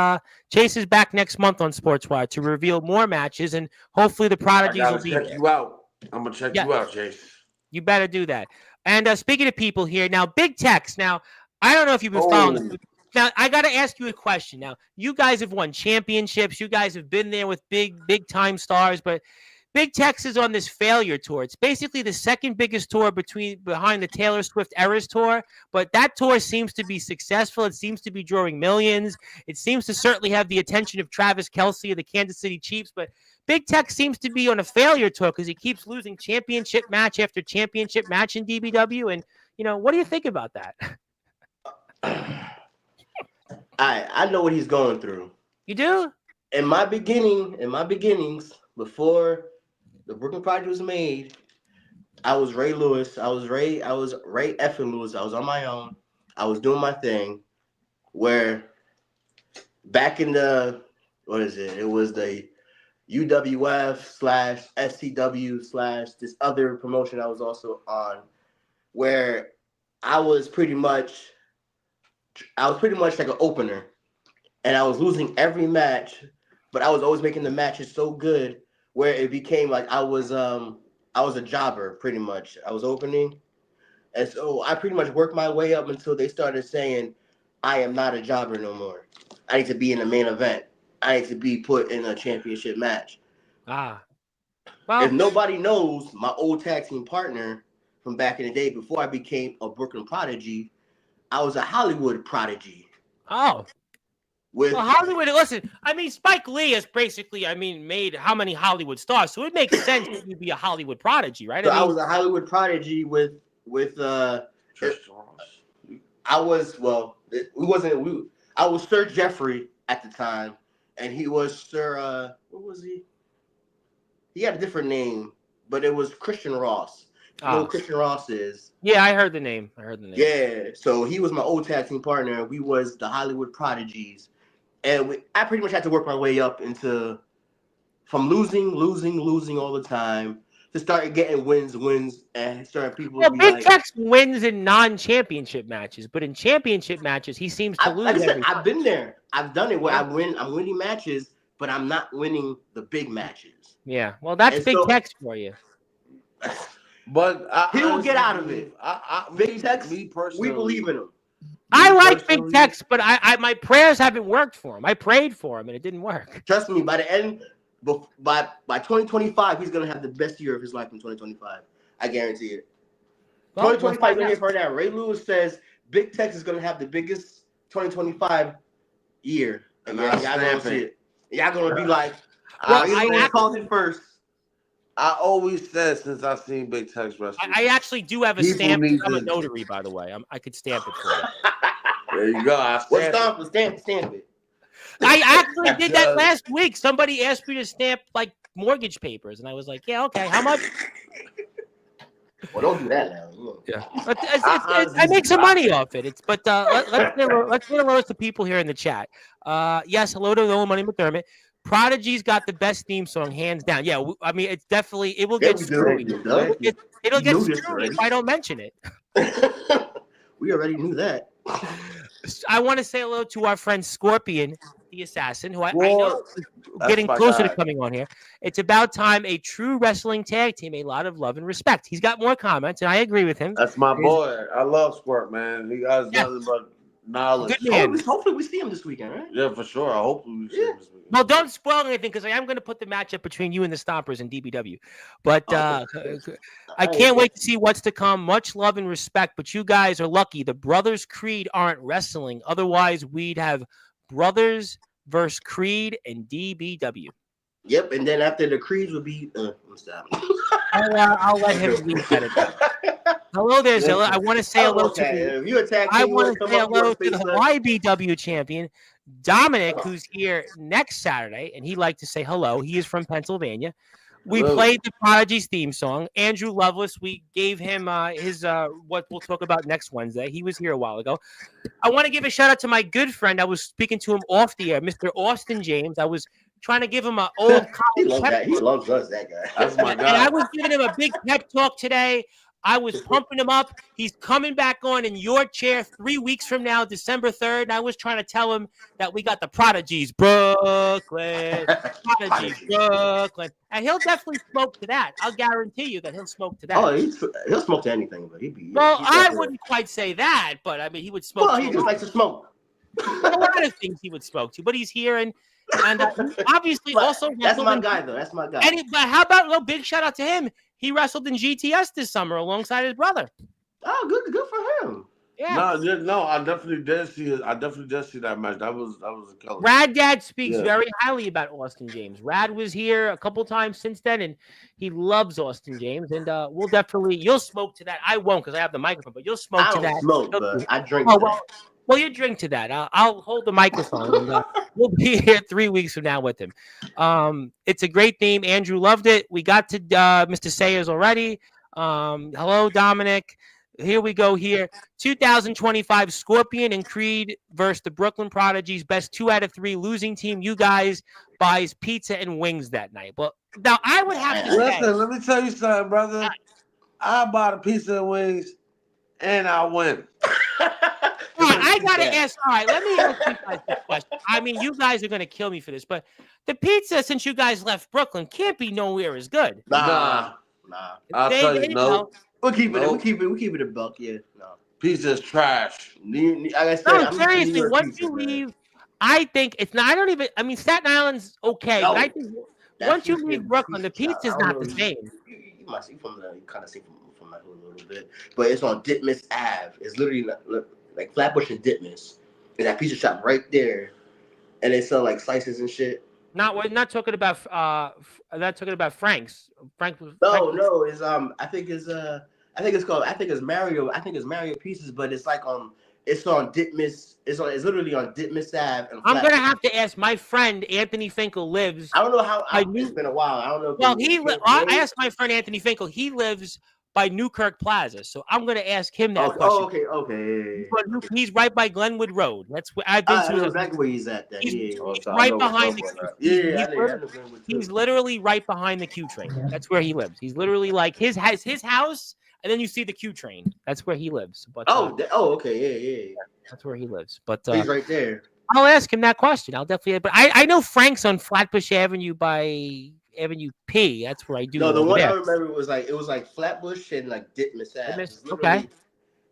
Chase is back next month on Sportswire to reveal more matches, and hopefully the Prodigies will be check there. you out. I'm gonna check you out, Chase. You better do that. And speaking of people here, now Big Tex. Now I don't know if you've been following this. Now, I got to ask you a question. Now, you guys have won championships. You guys have been there with big time stars, but Big Tex is on this failure tour. It's basically the second biggest tour behind the Taylor Swift Eras tour, but that tour seems to be successful. It seems to be drawing millions. It seems to certainly have the attention of Travis Kelce of the Kansas City Chiefs, but Big Tex seems to be on a failure tour because he keeps losing championship match after championship match in DBW. And, what do you think about that? I know what he's going through. You do? In my beginnings, before the Brooklyn Project was made, I was Ray Lewis. I was Ray effing Lewis. I was on my own. I was doing my thing. Where back in the it was the UWF/SCW/ this other promotion I was also on, where I was pretty much like an opener, and I was losing every match, but I was always making the matches so good where it became like I was a jobber pretty much. I was opening, and so I pretty much worked my way up until they started saying I am not a jobber no more. I need to be in the main event. I need to be put in a championship match. Well, if nobody knows, my old tag team partner from back in the day before I became a Brooklyn Prodigy, I was a Hollywood Prodigy. Oh. Well, Hollywood, listen, Spike Lee has basically, made how many Hollywood stars? So it makes sense that you'd be a Hollywood Prodigy, right? So I was a Hollywood Prodigy with I was Sir Jeffrey at the time, and he was Sir, what was he? He had a different name, but it was Christian Ross. You know who Christian Ross is? Yeah, I heard the name. Yeah, so he was my old tag team partner. We was the Hollywood Prodigies. And I pretty much had to work my way up from losing all the time, to start getting wins, and starting people to Well, be Big like, Tex wins in non-championship matches, but in championship matches, he seems to lose like I said, every time. I've been there. I've done it where Yeah. I'm winning matches, but I'm not winning the big matches. Yeah, well, that's And Big so Tex for you. But he will get out of it. Big Tex, me we personally, believe in him. I like Big personally, Tex, but I my prayers haven't worked for him. I prayed for him, and it didn't work. Trust me, by the end, by 2025, he's gonna have the best year of his life in 2025. I guarantee it. Well, 2025 is for that. Ray Lewis says Big Tex is gonna have the biggest 2025 year, and y'all gonna see it. Y'all gonna be like, I called it first. I always said since I seen Big Tex wrestle. I actually do have a stamp. I'm a notary, by the way. I could stamp it for you. There you go. Stamp it. I actually did that last week. Somebody asked me to stamp like mortgage papers, and I was like, "Yeah, okay. How much?" Well, don't do that now. Yeah, I make some money off it. Let's get a roast to people here in the chat. Yes, hello to Nolan Money McDermott. Prodigy's got the best theme song, hands down. Yeah, I mean, it's definitely it will get screwy. It'll get screwy if I don't mention it. We already knew that. I want to say hello to our friend Scorpion, the assassin, who I know is getting closer to coming on here. It's about time a true wrestling tag team, a lot of love and respect. He's got more comments, and I agree with him. That's my boy. I love Squirt, man. He got nothing but knowledge. Good man. Hopefully we see him this weekend, right? Yeah, for sure. I hope we see him this weekend. Well, don't spoil anything because I am going to put the matchup between you and the Stompers in DBW. But I can't wait to see what's to come. Much love and respect. But you guys are lucky. The Brothers Creed aren't wrestling. Otherwise, we'd have Brothers versus Creed and DBW. Yep, and then after the Creeds would be stop. I'll let him leave that. Hello there, Zilla. I want to say hello to the YBW champion, Dominic, who's here next Saturday, and he'd like to say hello. He is from Pennsylvania. We played the Prodigies theme song. Andrew Lovelace, we gave him his what we'll talk about next Wednesday. He was here a while ago. I want to give a shout out to my good friend. I was speaking to him off the air, Mr. Austin James. I was trying to give him an old college He loves us, that guy. That's my guy. And I was giving him a big pep talk today. I was pumping him up. He's coming back on in your chair 3 weeks from now, December 3rd. And I was trying to tell him that we got the Prodigies, Brooklyn. Brooklyn. And he'll definitely smoke to that. I'll guarantee you that he'll smoke to that. Oh, he'll smoke to anything. But I wouldn't quite say that, but I mean, he would smoke. Well, he just likes to smoke. A lot of things he would smoke to, but he's here and obviously also that's my guy though. That's my guy. But how about a little big shout out to him? He wrestled in GTS this summer alongside his brother. Oh, good for him. Yeah. No, I definitely did see it. I definitely did see that match. That was a killer. Rad Dad speaks very highly about Austin James. Rad was here a couple times since then, and he loves Austin James. And you'll smoke to that. I won't because I have the microphone, but you'll smoke to that. I don't smoke, but I drink. Well, you drink to that. I'll hold the microphone. And, we'll be here 3 weeks from now with him. It's a great theme. Andrew loved it. We got to Mr. Sayers already. Hello, Dominic. Here we go here. 2025 Scorpion and Creed versus the Brooklyn Prodigies. Best 2 out of 3 losing team. You guys buys pizza and wings that night. Well, now I would have to say. Listen, let me tell you something, brother. I bought a pizza and wings, and I win. I gotta ask. All right, let me ask you guys this question. I mean, you guys are gonna kill me for this, but the pizza since you guys left Brooklyn can't be nowhere as good. Nah. I'll tell you, no. We'll keep it a buck. Yeah, no. Pizza is trash. Like I said, seriously. Once you leave, I think it's not. I mean, Staten Island's okay, but I think once you leave Brooklyn, the pizza's not the same. You might see you kind of see from my hood a little bit, but it's on Ditmas Ave. It's literally like Flatbush and Ditmas, and that pizza shop right there, and they sell like slices and shit. We're not talking about Frank's. No, it's I think it's Mario Pieces, but it's like it's on Ditmas. It's literally on Ditmas Ave. And I'm gonna have to ask my friend Anthony Finkel lives. I don't know how. It's been a while. I don't know. Well, I asked my friend Anthony Finkel. He lives by Newkirk Plaza. So I'm going to ask him that question. Okay. He's right by Glenwood Road. That's where I've been I to. know exactly where he's at. He's right behind the. He's literally right behind the Q train. That's where he lives. He's literally like his house, and then you see the Q train. That's where he lives. But okay, yeah. That's where he lives. But he's right there. I'll ask him that question. I'll definitely. But I know Frank's on Flatbush Avenue by Avenue P. That's where I do. No, the one I remember was like Flatbush and like Ditmas Ave. Okay.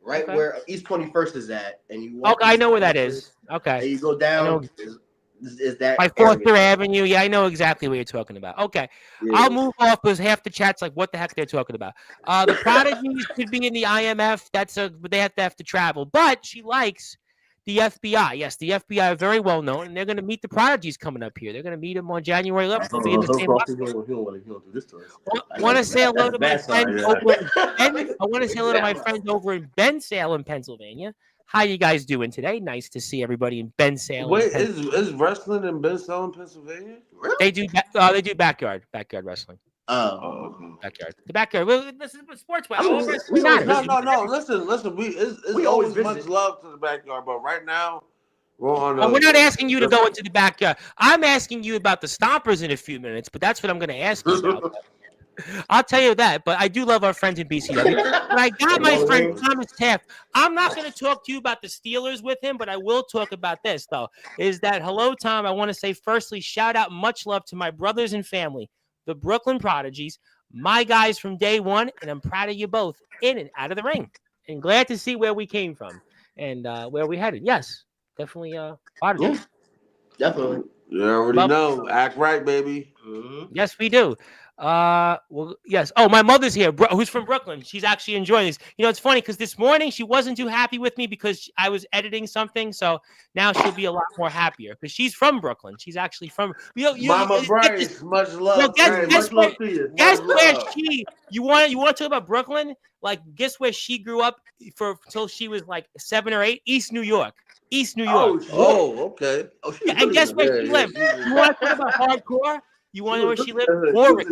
Right where East 21st is at, and you walk. Okay, I know where that is. Okay. And you go down. Is that by Foster Avenue? Yeah, I know exactly what you're talking about. Okay, yeah. I'll move off because half the chat's like, what the heck they're talking about. The Prodigies could be in the IMF. They have to travel, but she likes the FBI. Yes, the FBI are very well known, and they're going to meet the Prodigies coming up here. They're going to meet them on January 11th. They'll be in the same. I want to say hello to my friends over in Ben. I want to say hello to my friends over in Bensalem, Pennsylvania. How you guys doing today? Nice to see everybody in Bensalem. Wait, is wrestling in Bensalem, Pennsylvania? Really? They do backyard wrestling. Oh, backyard. The backyard. Well, this is Sportzwire. No. Listen. We always much love to the backyard, but right now we're on. We're not asking you to go into the backyard. I'm asking you about the Stompers in a few minutes, but that's what I'm going to ask you about. I'll tell you that, but I do love our friends in BCW. But I got my friend Thomas Taft. I'm not going to talk to you about the Steelers with him, but I will talk about this, though. Is that, hello, Tom. I want to say, firstly, shout out, much love to my brothers and family, the Brooklyn Prodigies, my guys from day one, and I'm proud of you both in and out of the ring. And glad to see where we came from and where we headed. Yes, definitely Prodigies. Yeah, definitely. You already know. Act right, baby. Mm-hmm. Yes, we do. Well, yes. Oh, my mother's here, who's from Brooklyn. She's actually enjoying this. You know, it's funny because this morning she wasn't too happy with me because I was editing something. So now she'll be a lot more happier because she's from Brooklyn. She's actually from Mama Bryce. Much love. Guess where she? You want to talk about Brooklyn? Like, guess where she grew up until she was like 7 or 8? East New York. Oh, okay. Yeah, and guess where she lived? You want to talk about hardcore? You want to know where she lived? Warwick,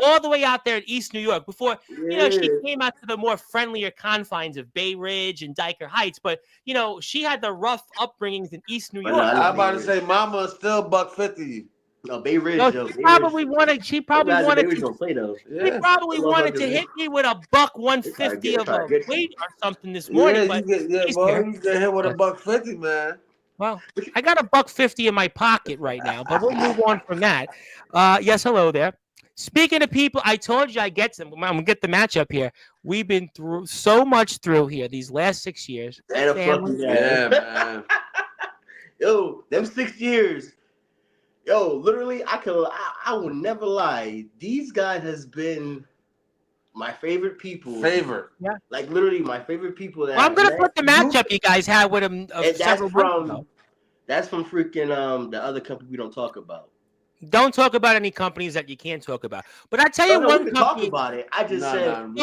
all the way out there in East New York. Before, she came out to the more friendlier confines of Bay Ridge and Dyker Heights. But, she had the rough upbringings in East New York. I'm about to say, Mama is still $150. No, Bay Ridge. No, she probably wanted to hit me with a $150 of a weight or something this morning. You get hit with a $150, man. Well, I got a $150 in my pocket right now, but we'll move on from that. Yes, hello there. Speaking of people, I told you I get them. I'm gonna get the matchup here. We've been through so much through these last 6 years. Man. Yo, them 6 years. Yo, literally, I will never lie. These guys has been my favorite people. Yeah. Like, literally, my favorite people. I'm going to put the matchup you guys had with them several months ago. That's from freaking the other company we don't talk about. Don't talk about any companies that you can't talk about. But I tell you one company. Talk about it. I just said.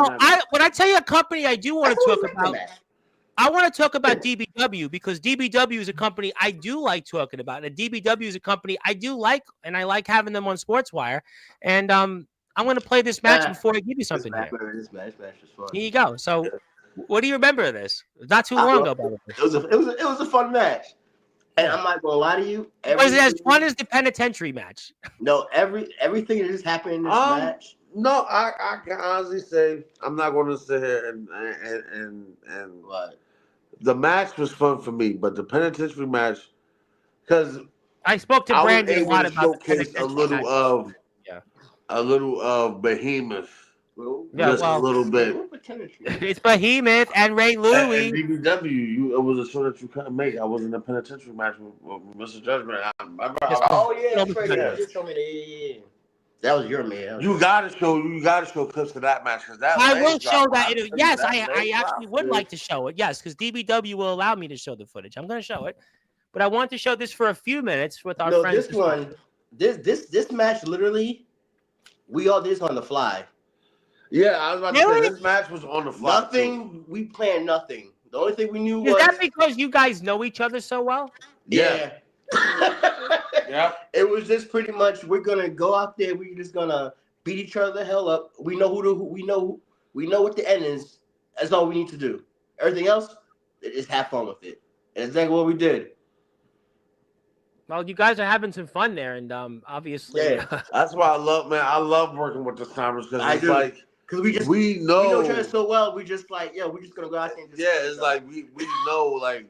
But I tell you a company I do want to talk about. I want to talk about DBW because DBW is a company I do like talking about. And DBW is a company I do like, and I like having them on Sportswire. And I'm going to play this match before I give you something here. This match was fun. Here you go. So, what do you remember of this? Not too long ago. It was a fun match. And I'm not gonna lie to you. Was it as fun as the penitentiary match? No, everything that just happened in this match. No, I can honestly say I'm not going to sit here and what. The match was fun for me, but the penitentiary match, because I spoke to Brandon a lot about showcase a little of Behemoth. Just a little bit. It's Behemoth and Ray Louie. And DBW, it was a show that you couldn't make. I was in the penitentiary match with Mr. Judgment. That's right. You told me that. That was your man. You gotta show clips of that match because that. I will show that. Yes, I actually would like to show it. Yes, because DBW will allow me to show the footage. I'm going to show it, but I want to show this for a few minutes with our friends. This match literally, we all did this on the fly. Yeah, I was about to say this match was on the fly. Nothing. We planned nothing. The only thing we knew was. Is that because you guys know each other so well? Yeah. Yeah. It was just pretty much we're gonna go out there. We're just gonna beat each other the hell up. We know we know what the end is. That's all we need to do. Everything else, just have fun with it. And that's exactly what we did. Well, you guys are having some fun there, and obviously, That's why I love working with the Stompers because it's like because we know each other so well. We just like we're just gonna go out there and just it's like we know like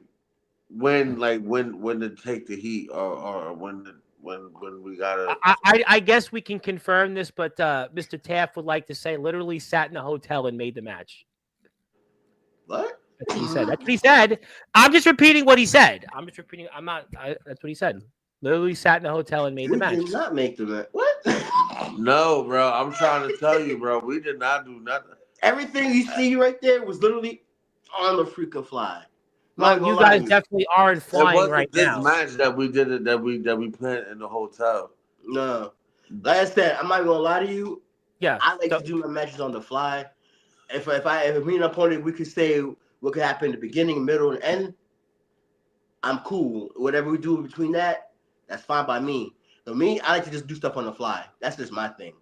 when to take the heat or when we gotta. I guess we can confirm this, but Mr. Taft would like to say literally sat in a hotel and made the match. What? That's what he said. That's what he said. I'm just repeating what he said. That's what he said. Literally sat in a hotel and made the match. We did not make the match. What? No, bro. I'm trying to tell you, bro. We did not do nothing. Everything you see right there was literally on the freaking fly. Well, you guys definitely aren't flying right now. This match that we did that we planned in the hotel. No, like I said, I'm not gonna lie to you. Yeah, I like to do my matches on the fly. If me and an opponent, we could say what could happen in the beginning, middle, and end. I'm cool. Whatever we do between that, that's fine by me. For me, I like to just do stuff on the fly. That's just my thing.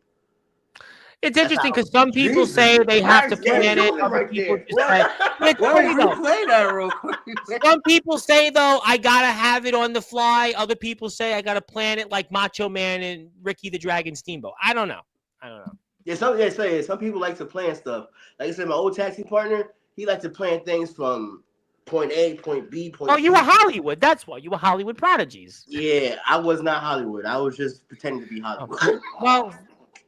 It's interesting because some people say they have to plan it. Other people just say, replay that real quick. Some people say though, I gotta have it on the fly. Other people say I gotta plan it like Macho Man and Ricky the Dragon Steamboat. I don't know. Yeah, some people like to plan stuff. Like I said, my old taxi partner, he liked to plan things from point A, point B, point C. Oh, you were Hollywood. That's why you were Hollywood Prodigies. Yeah, I was not Hollywood. I was just pretending to be Hollywood.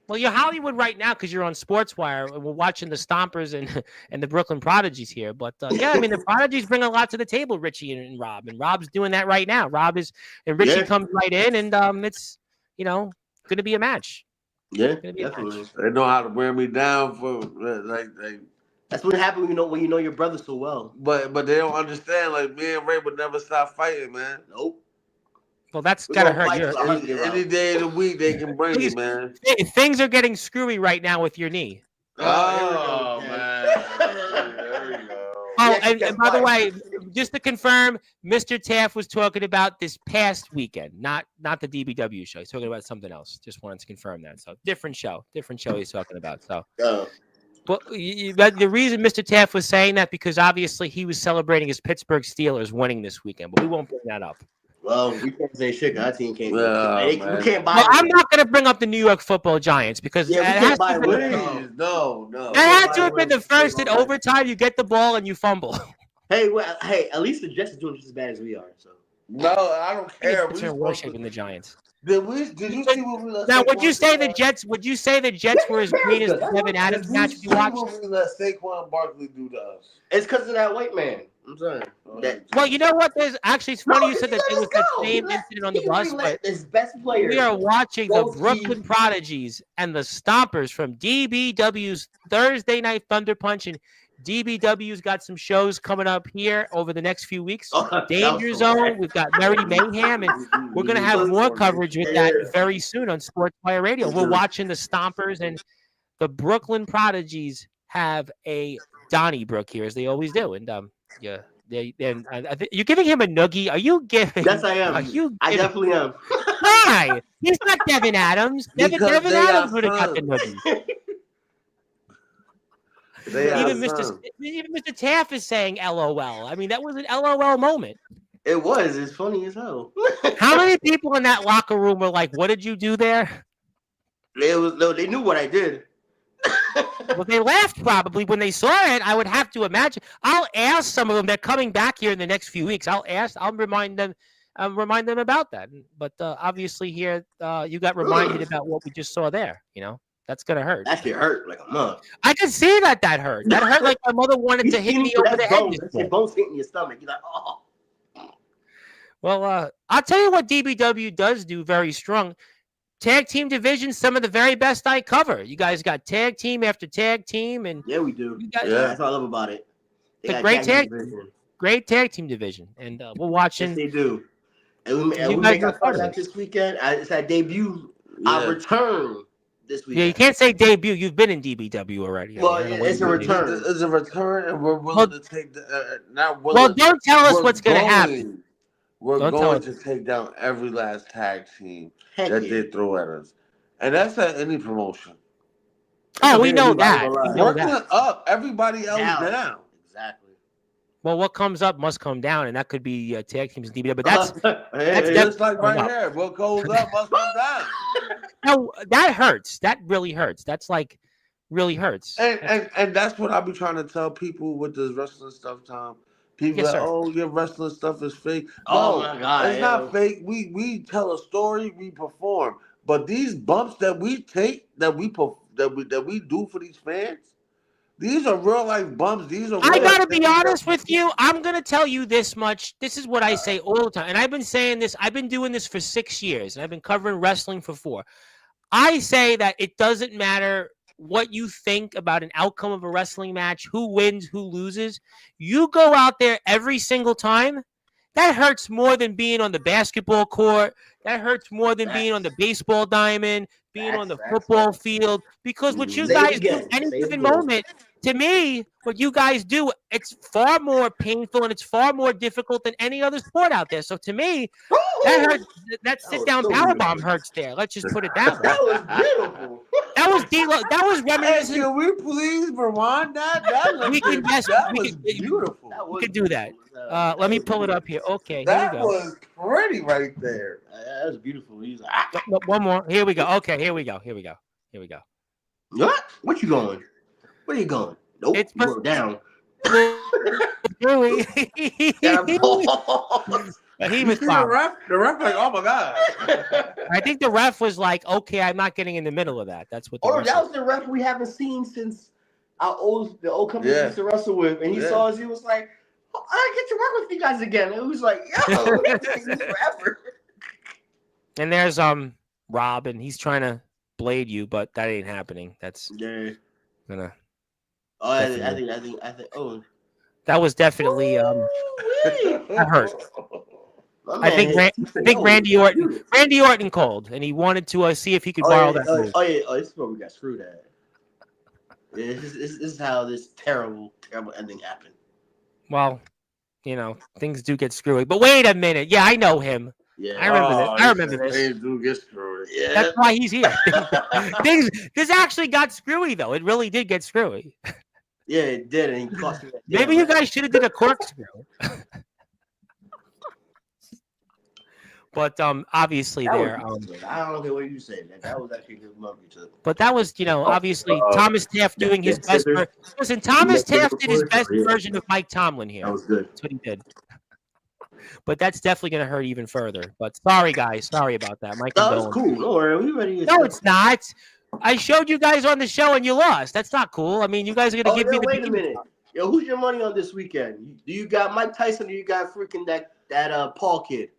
Well, you're Hollywood right now because you're on Sportswire and we're watching the Stompers and the Brooklyn Prodigies here. But yeah, I mean the Prodigies bring a lot to the table, Richie and Rob, and Rob's doing that right now. Richie comes right in, and it's going to be a match. Yeah, definitely. They know how to wear me down for like. That's what happens when you know your brother so well. But they don't understand. Like me and Ray would never stop fighting, man. Nope. Well, that's gotta hurt you. Any day of the week they can bring it, man. Things are getting screwy right now with your knee. Oh man. There we go. Oh, and by the way, just to confirm, Mr. Taft was talking about this past weekend, not the DBW show. He's talking about something else. Just wanted to confirm that. So different show he's talking about. So. But the reason Mr. Taft was saying that because obviously he was celebrating his Pittsburgh Steelers winning this weekend, but we won't bring that up. Well, we can't say shit. Our team can't. We can't buy. Well, I'm not going to bring up the New York Football Giants because no. That had to have been the first in overtime. You get the ball and you fumble. Hey, at least the Jets are doing just as bad as we are. So no, I don't care. We're worshiping the Giants. Did you see what we let? Now, would you say the Jets were as great as the Devin Adams match you watched? What we let Saquon Barkley do to us? It's because of that white man. I'm sorry. Well, you know what? It's funny you said that it was that same incident on the bus, but his best player. We are watching the Brooklyn Prodigies and the Stompers from DBW's Thursday Night Thunder Punch, and DBW's got some shows coming up here over the next few weeks. Danger Zone, we've got Merry Mayhem, and we're going to have more coverage with that very soon on Sportswire Radio. We're watching the Stompers, and the Brooklyn Prodigies have a Donnybrook here, as they always do. And you're giving him a noogie. Are you giving? Yes, I am. I definitely am. Why? He's not Devin Adams. Devin Adams would have got the noogie. Even Mr. Taft is saying LOL. I mean, that was an LOL moment. It was. It's funny as hell. How many people in that locker room were like, "What did you do there?" They knew what I did. Well, they laughed probably when they saw it. I would have to imagine. I'll ask some of them. They're coming back here in the next few weeks. I'll remind them about that. But obviously here, you got reminded about what we just saw there. That's gonna hurt. That shit hurt like a month. I can see that hurt. That hurt like my mother wanted to hit me over the head. Your bones hitting your stomach. You're like, oh. Well, I'll tell you what DBW does do very strong. Tag team division, some of the very best I cover. You guys got tag team after tag team, and yeah, we do. That's what I love about it. It's a great tag team division, and we're watching. Yes, they do. And we make our comeback this weekend. It's our debut. Our return this weekend. Yeah, you can't say debut. You've been in DBW already. Well, it's a return. It's a return, and we're willing to take the. Not willing. Well, don't tell us what's going to happen. We're going to take down every last tag team that they throw at us. And that's at any promotion. Oh, we know Everybody that. gonna lie. We know Working that. up, everybody else Down. down. Exactly. Well, what comes up must come down, and that could be tag teams and DBW. But that's Hey, Just like definitely right here, what goes up must come down. no, that hurts. That really hurts. That's like really hurts. And that's what I be trying to tell people with this wrestling stuff, Tom. People Yes, like, sir. oh, your wrestling stuff is fake. Oh No, my God, it's not fake. We tell a story, we perform. But these bumps that we take, that we do for these fans, these are real life bumps. These are I real life gotta be things honest that with you. I'm gonna tell you this much. This is what I say all the time, and I've been saying this. I've been doing this for 6 years, and I've been covering wrestling for 4. I say that it doesn't matter what you think about an outcome of a wrestling match, who wins, who loses. You go out there every single time. That hurts more than being on the basketball court. That hurts more than being on the baseball diamond, being on the football field. Because what you Say it guys do again. any Say it given again. moment, to me, what you guys do, it's far more painful and it's far more difficult than any other sport out there. So to me, that hurts. That sit was down so power beautiful. bomb hurts there. Let's just put it that way. That was beautiful. That was That was Hey, reminiscent. can we please rewind that? That We can yes, was beautiful. That we was can do that. beautiful. Let me pull it up here. Okay, here we That go. was pretty right there. That was beautiful. He's like, No, one more. Here we go. Okay, here we go. Here we go. Here we go. what? What you going? Where you going? Nope. It's You go down. Really? That he You was see fine. the ref like, oh my God. I think the ref was like, okay, I'm not getting in the middle of that. That's what the Oh, ref that was the ref we haven't seen since the old company we used to wrestle with. And he saw us, he was like, oh, I get to work with you guys again. And it was like, yo, it's taking forever. And there's Rob, and he's trying to blade you, but that ain't happening. That's gonna. Oh, I think. Oh, that was definitely that hurt. I think Randy Orton called, and he wanted to see if he could borrow that move. This is where we got screwed at. Yeah, this is how this terrible ending happened. Well, things do get screwy. But wait a minute. Yeah, I know him. Yeah, I remember this. I remember this. They do get screwed. Yeah, that's why he's here. This actually got screwy, though. It really did get screwy. Yeah, it did, and he cost me that. Maybe you guys should have did a corkscrew. But obviously there. I don't care what you say. That was actually his monkey too. But that was, obviously Thomas Taft doing his best. Listen, Thomas Taft did his best version of Mike Tomlin here. That was good. That's what he did. But that's definitely going to hurt even further. But sorry, guys. Sorry about that. Mike. That was cool. Don't worry. We ready. No, it's not. I showed you guys on the show and you lost. That's not cool. I mean, you guys are going to give me the. Wait a minute. Yo, who's your money on this weekend? Do you got Mike Tyson or you got freaking that Paul kid?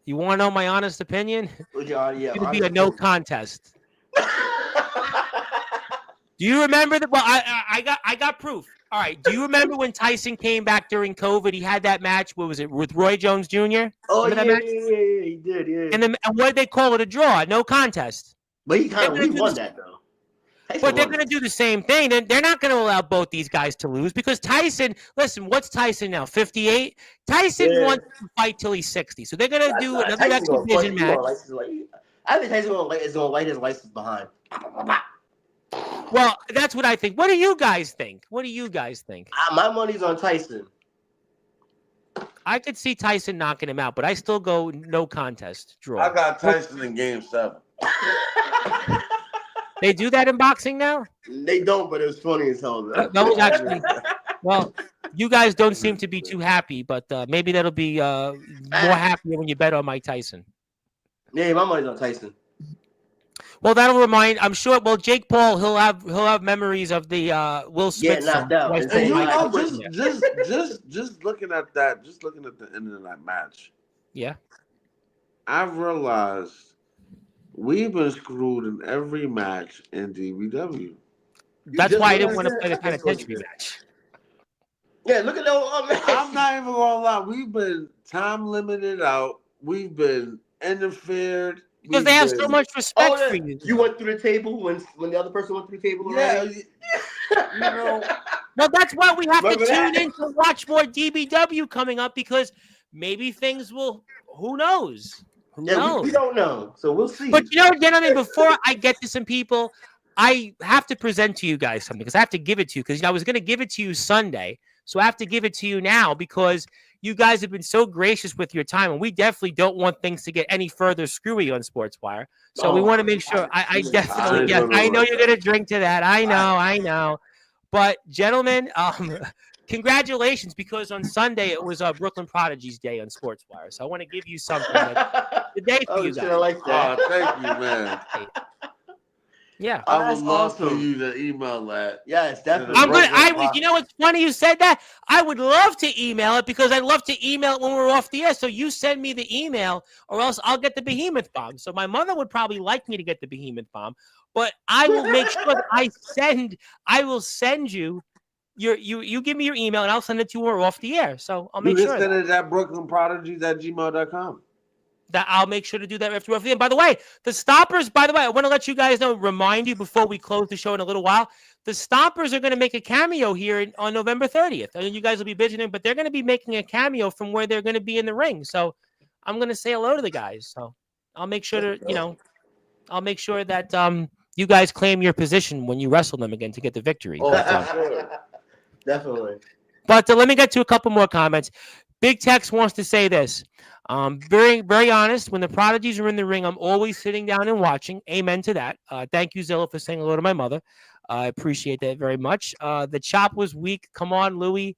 You want to know my honest opinion? Yeah, it's going to be a no contest. Do you remember that? Well, I got proof. All right. Do you remember when Tyson came back during COVID? He had that match. What was it with Roy Jones Jr.? Oh yeah, he did. Yeah. And what did they call it? A draw, no contest. But he won that though. But they're going to do the same thing. They're not going to allow both these guys to lose because Tyson, listen, what's Tyson now? 58? Tyson wants to fight till he's 60. So they're going to do another exhibition match. I think Tyson is going to light his license behind. Well, that's what I think. What do you guys think? My money's on Tyson. I could see Tyson knocking him out, but I still go no contest draw. I got Tyson in Game 7. They do that in boxing now? They don't, but it was funny as hell. No, actually. Well, you guys don't seem to be too happy, but maybe that'll be more happier when you bet on Mike Tyson. Yeah, my money's on Tyson. Well, that'll remind. I'm sure. Well, Jake Paul, he'll have memories of the Will Smith. Knocked out. And just looking at that, just looking at the end of that match. Yeah. I've realized we've been screwed in every match in DBW. That's why I didn't want to play the penitentiary match. Yeah, look at that. I'm not even gonna lie. We've been time limited out. We've been interfered. Because they have so much respect for you. You went through the table when the other person went through the table. Yeah, Well, that's why we have to tune in to watch more DBW coming up because maybe things will. Who knows? We don't know, so we'll see. But gentlemen, before I get to some people, I have to present to you guys something because I have to give it to you because I was going to give it to you Sunday. So I have to give it to you now because you guys have been so gracious with your time, and we definitely don't want things to get any further screwy on Sportswire. So we want to make sure. I definitely, yes, I know you're going to drink to that. I know. But gentlemen, congratulations because on Sunday it was Brooklyn Prodigies Day on Sportswire. So I want to give you something. The day for you guys. I like that. Thank you, man. Yeah, I would love for you to email that. Yes, definitely. You know what's funny? You said that. I would love to email it because I'd love to email it when we're off the air. So you send me the email, or else I'll get the Behemoth Bomb. So my mother would probably like me to get the Behemoth Bomb, but I will make sure that I will send you. You give me your email and I'll send it to you when we're off the air. So I'll make sure. You can send it at brooklynprodigies@gmail.com. That I'll make sure to do that after we're off the air. By the way, the Stompers, I want to let you guys know, remind you before we close the show in a little while, the Stompers are going to make a cameo here on November 30th. I mean, you guys will be visiting, but they're going to be making a cameo from where they're going to be in the ring. So I'm going to say hello to the guys. So I'll make sure to, I'll make sure that you guys claim your position when you wrestle them again to get the victory. Oh, definitely. But let me get to a couple more comments. Big Tex wants to say this. Very, very honest. When the Prodigies are in the ring, I'm always sitting down and watching. Amen to that. Thank you, Zilla, for saying hello to my mother. I appreciate that very much. The chop was weak. Come on, Louie.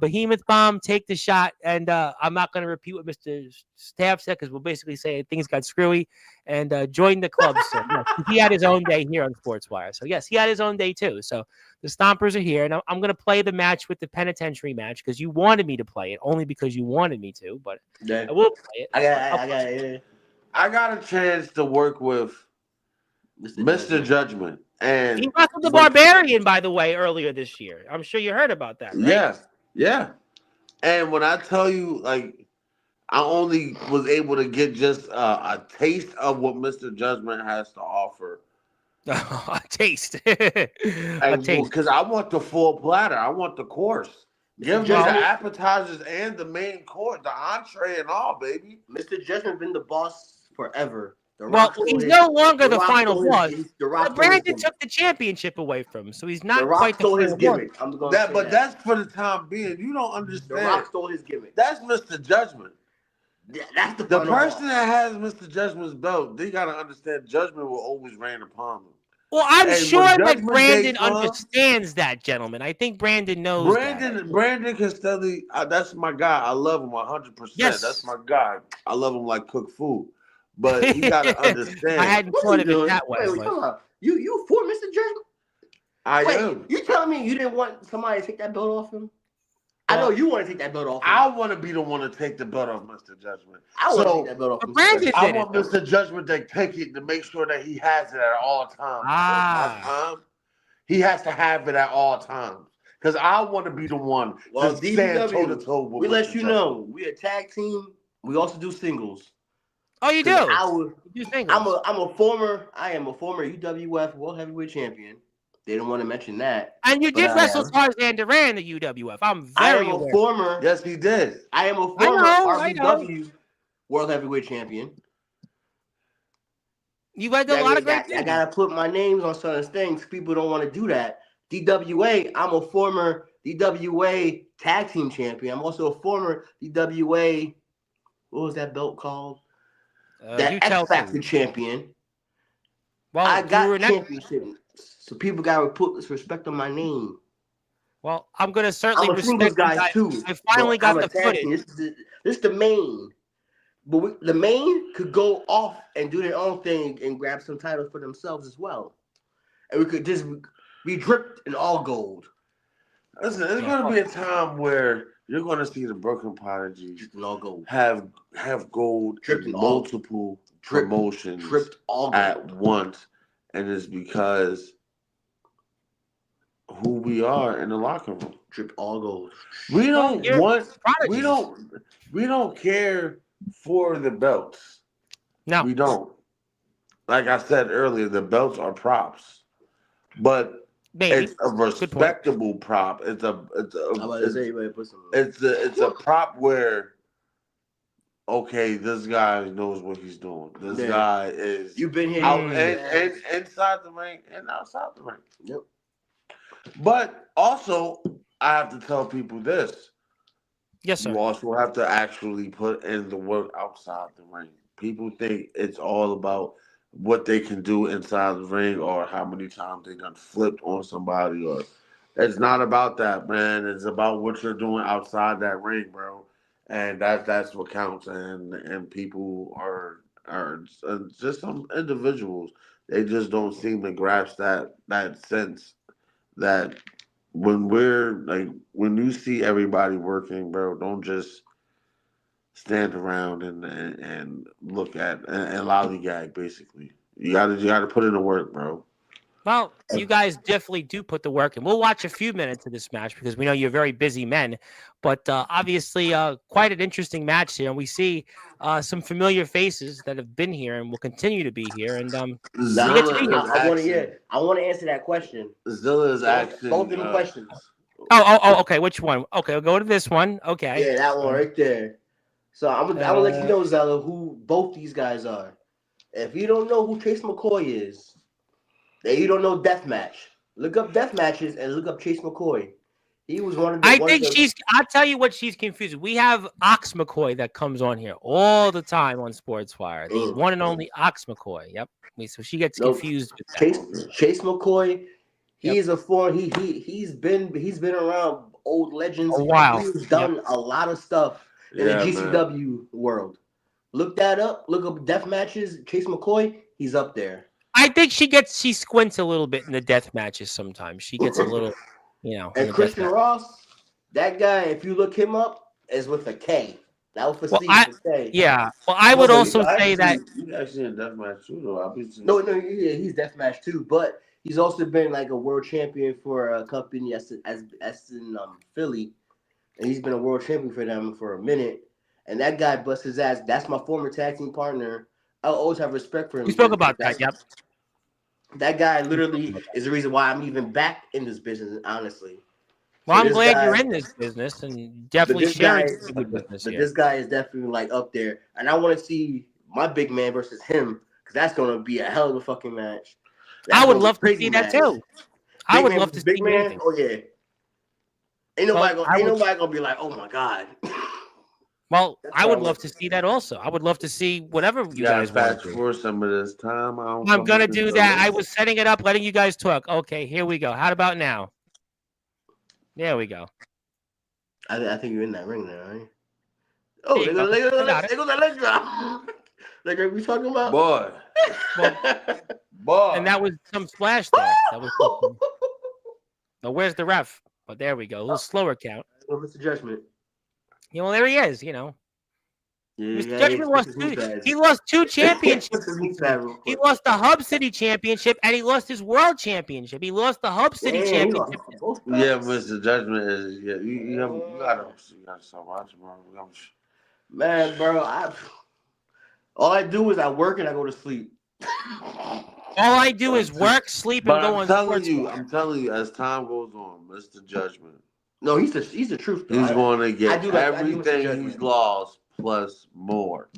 Behemoth Bomb, take the shot. And I'm not going to repeat what Mr. Staff said because we'll basically say things got screwy and join the club. So, yes, he had his own day here on Sportswire. So, yes, he had his own day too. So, the Stompers are here. And I'm going to play the match with the penitentiary match because you wanted me to play it only because you wanted me to. But I will play it. I got a chance to work with Mr. Judgment. And he wrestled the Barbarian, by the way, earlier this year. I'm sure you heard about that, right? Yeah. And when I tell you, like, I only was able to get just a taste of what Mr. Judgment has to offer. A taste. Because I want the full platter. I want the course. Give me the appetizers and the main course, the entree and all, baby. Mr. Judgment been the boss forever. He's no longer the final boss. Brandon took the championship away from him, so he's not quite the final gimmick. But that's for the time being. You don't understand. The Rock stole his gimmick. That's Mr. Judgment. Yeah, that's the person that has Mr. Judgment's belt. They gotta understand Judgment will always reign upon them. Well, I'm sure that Brandon understands that, gentlemen. I think Brandon knows that. Brandon Castelli, that's my guy. I love him 100%. Yes. That's my guy. I love him like cooked food. But he got to understand. I hadn't thought of it that way. You for Mr. Judgment? I am. You telling me you didn't want somebody to take that belt off him? I know you want to take that belt off him. I want to be the one to take the belt off Mr. Judgment. I want to take that belt off him. I want Mr. Judgment to take it to make sure that he has it at all times. He has to have it at all times. Because I want to be the one to stand toe-to-toe with we let you know. We a tag team. We also do singles. Oh, you do? You do singles. I am a former UWF World Heavyweight Champion. They don't want to mention that. And you did wrestle Tarzan Duran, the UWF. I'm very aware. Yes, he did. I am a former RBW World Heavyweight Champion. You had a lot of great things. I got to put my names on certain things. People don't want to do that. DWA, I'm a former DWA Tag Team Champion. I'm also a former DWA, what was that belt called? That X Factor Champion. Well, I got championship. So people gotta put respect on my name. Well, I'm gonna certainly respect guys too. I finally got the footage. This is the main, but the main could go off and do their own thing and grab some titles for themselves as well, and we could just be dripped in all gold. Listen, there's gonna be a time where you're gonna see the Brooklyn Prodigies all gold have gold in multiple promotions at once, and it's because who we are in the locker room. Drip all gold. We don't care for the belts. No. We don't. Like I said earlier, the belts are props. But it's a respectable prop. It's a prop where okay, this guy knows what he's doing. This guy is You've been here out and inside the ring and outside the ring. Yep. But also, I have to tell people this. Yes, sir. You also have to actually put in the work outside the ring. People think it's all about what they can do inside the ring or how many times they done flipped on somebody or it's not about that, man. It's about what you're doing outside that ring, bro. And that's what counts. And people are just some individuals. They just don't seem to grasp that sense that when you see everybody working, bro, don't just stand around and look at and lollygag. Basically, you gotta put in the work, bro. Well, you guys definitely do put the work in. We'll watch a few minutes of this match because we know you're very busy men. But obviously, quite an interesting match here. And we see some familiar faces that have been here and will continue to be here. And we get to be here. I want to answer that question. Zilla is asking both of the questions. Okay. Which one? Okay, we'll go to this one. Okay. Yeah, that one right there. So I'm gonna let you know, Zella, who both these guys are. If you don't know who Chase McCoy is, then you don't know Deathmatch. Look up Deathmatches and look up Chase McCoy. He was one of the. I'll tell you what she's confused. We have Ox McCoy that comes on here all the time on Sportswire. The one and only Ox McCoy. Yep. So she gets confused with that. Chase McCoy. He's a foreign. He's been around old legends. A while. He's done a lot of stuff in the GCW world. Look that up. Look up death matches. Chase McCoy. He's up there. I think she squints a little bit in the death matches sometimes. She gets a little, And Christian Ross, that guy, if you look him up, is with a K. That was for K. Yeah. Well, I would also say that he's actually in deathmatch too, though. He's deathmatch too, but he's also been like a world champion for a company as in Philly, and he's been a world champion for them for a minute. And that guy busts his ass. That's my former tag team partner. I'll always have respect for him. We spoke about that. Yep. That guy literally is the reason why I'm even back in this business, honestly. Well, I'm glad you're in this business and definitely sharing the business. But this guy is definitely like up there, and I want to see my big man versus him because that's gonna be a hell of a fucking match. I would love to see that too. I would love to see big man. Oh yeah. Ain't nobody gonna be like, oh my god. Well, I would love to see that also. I would love to see whatever you guys want to do. For some of this time. I'm going to do that. I was setting it up, letting you guys talk. Okay, here we go. How about now? There we go. I think you're in that ring there, right? Oh, they go that leg drop. Like, are we talking about? Boy. And that was some splash there. That was so where's the ref? Oh, there we go. A little slower count. Well, Mr. Judgment. Well, there he is, Mr. Judgment he lost two championships. He lost the Hub City Championship and he lost his World Championship. He lost the Hub City Championship. Yeah, Mr. Judgment is you gotta stop watching, bro. Man, bro, all I do is I work and I go to sleep. All I do is work, sleep, and go on sports. I'm telling you, as time goes on, Mr. Judgment. No, he's the truth. He's going to get everything he's lost plus more.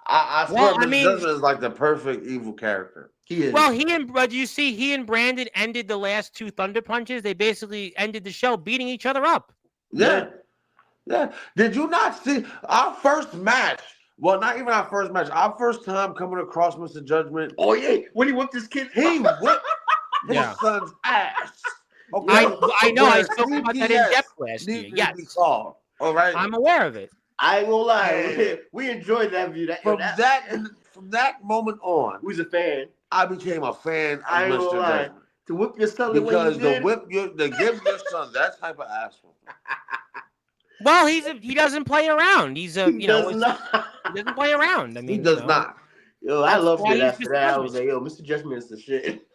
I swear, Mr. Judgment is like the perfect evil character. He is. Well, do you see he and Brandon ended the last two Thunder Punches? They basically ended the show beating each other up. Yeah. Did you not see our first match? Well, not even our first match. Our first time coming across Mr. Judgment. Oh, yeah. When he whipped his kid. He whipped his son's ass. Okay. I know. I spoke about that in depth last year. Yes. All right. I'm aware of it. I ain't gonna lie. We enjoyed that view. From that moment on, who's a fan? I became a fan of Mr. Judgment. To whip your son because to give your son that type of ass. Well, he doesn't play around. He doesn't play around. I mean, he does not. Yo, I loved it after that. I was like, yo, Mr. Judgment is the shit.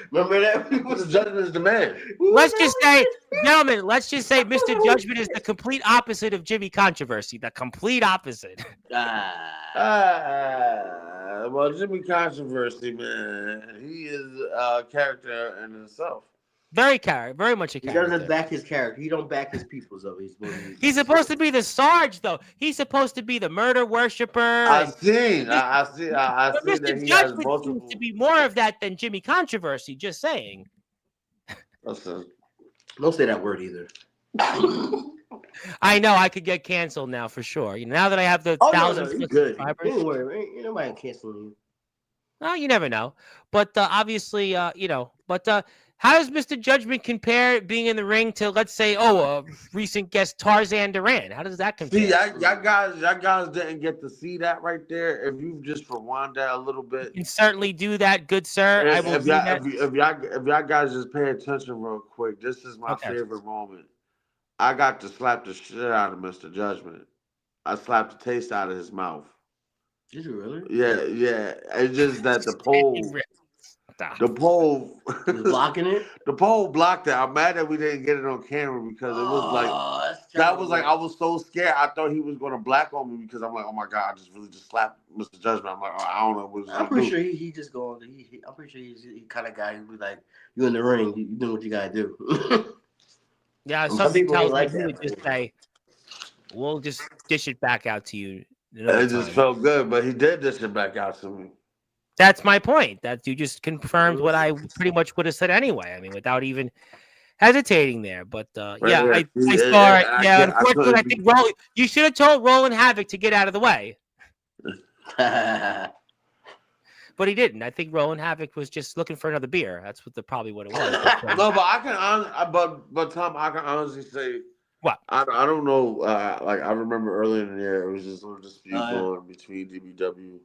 Remember that? Mr. Judgment is the man. Let's just say, gentlemen, Mr. Judgment is the complete opposite of Jimmy Controversy. The complete opposite. Well, Jimmy Controversy, man, he is a character in himself. Very much a He character. doesn't back his character. He don't back his people, so He's supposed to be the Sarge, though. He's supposed to be the murder worshiper. I see But that Mr. he has Judgment multiple. seems to be more of that than Jimmy Controversy. Just saying. Listen, don't say that word either. I know I could get canceled now for sure. Now that I have the thousands of subscribers. Don't worry, ain't nobody canceling you. Well, you never know. But obviously, But how does Mr. Judgment compare being in the ring to, let's say, recent guest Tarzan Duran? How does that compare? See, y'all guys didn't get to see that right there. If you just rewind that a little bit, you can certainly do that, good sir. I will do that. If y'all guys just pay attention real quick, this is my favorite moment. I got to slap the shit out of Mr. Judgment. I slapped the taste out of his mouth. Did you really? Yeah. It's just that the pole blocking it. The pole blocked it. I'm mad that we didn't get it on camera because it was like I was so scared. I thought he was going to black on me because I'm like, oh my god, I just slapped Mr. Judgment. I'm like, I don't know what. I'm pretty sure he just going. I'm pretty sure he's the kind of guy who be like, you in the ring, you doing what you gotta do. Yeah, some people tells like he would just say, we'll just dish it back out to you. It just felt good, but he did dish it back out to me. That's my point. That you just confirmed what I pretty much would have said anyway. I mean, without even hesitating there. But I saw it. Yeah, unfortunately, I think you should have told Roland Havoc to get out of the way. But he didn't. I think Roland Havoc was just looking for another beer. That's probably what it was. No, but I can but Tom, I can honestly say what I don't know. Like I remember earlier in the year, it was just a little dispute going between DBW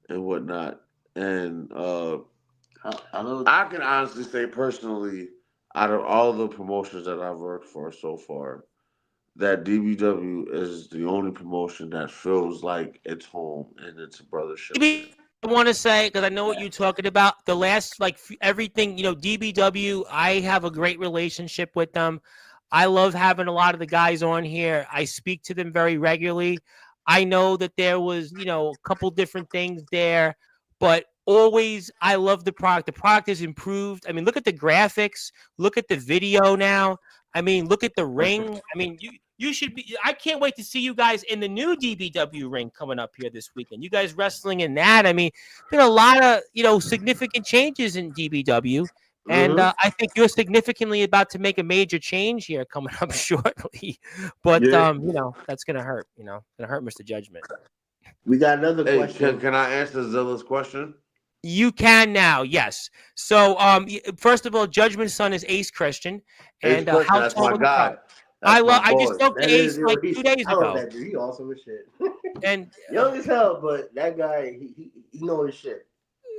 and whatnot, and I can honestly say personally, out of all the promotions that I've worked for so far, that DBW is the only promotion that feels like it's home and it's a brothership. I want to say, because I know what you're talking about, the last, everything, DBW, I have a great relationship with them. I love having a lot of the guys on here. I speak to them very regularly. I know that there was, a couple different things there, but always I love the product. The product is improved. I mean, look at the graphics. Look at the video now. I mean, look at the ring. I mean, you should be. I can't wait to see you guys in the new DBW ring coming up here this weekend. You guys wrestling in that. I mean, been a lot of significant changes in DBW, and I think you're significantly about to make a major change here coming up shortly. But that's gonna hurt. Gonna hurt Mr. Judgment. We got another question. Can I answer Zilla's question? You can now, yes. So, first of all, Judgment's son is Ace Christian, and that's my guy. I just spoke to Ace 2 days ago. That dude. He awesome as shit. And young as hell, but that guy, he know his shit.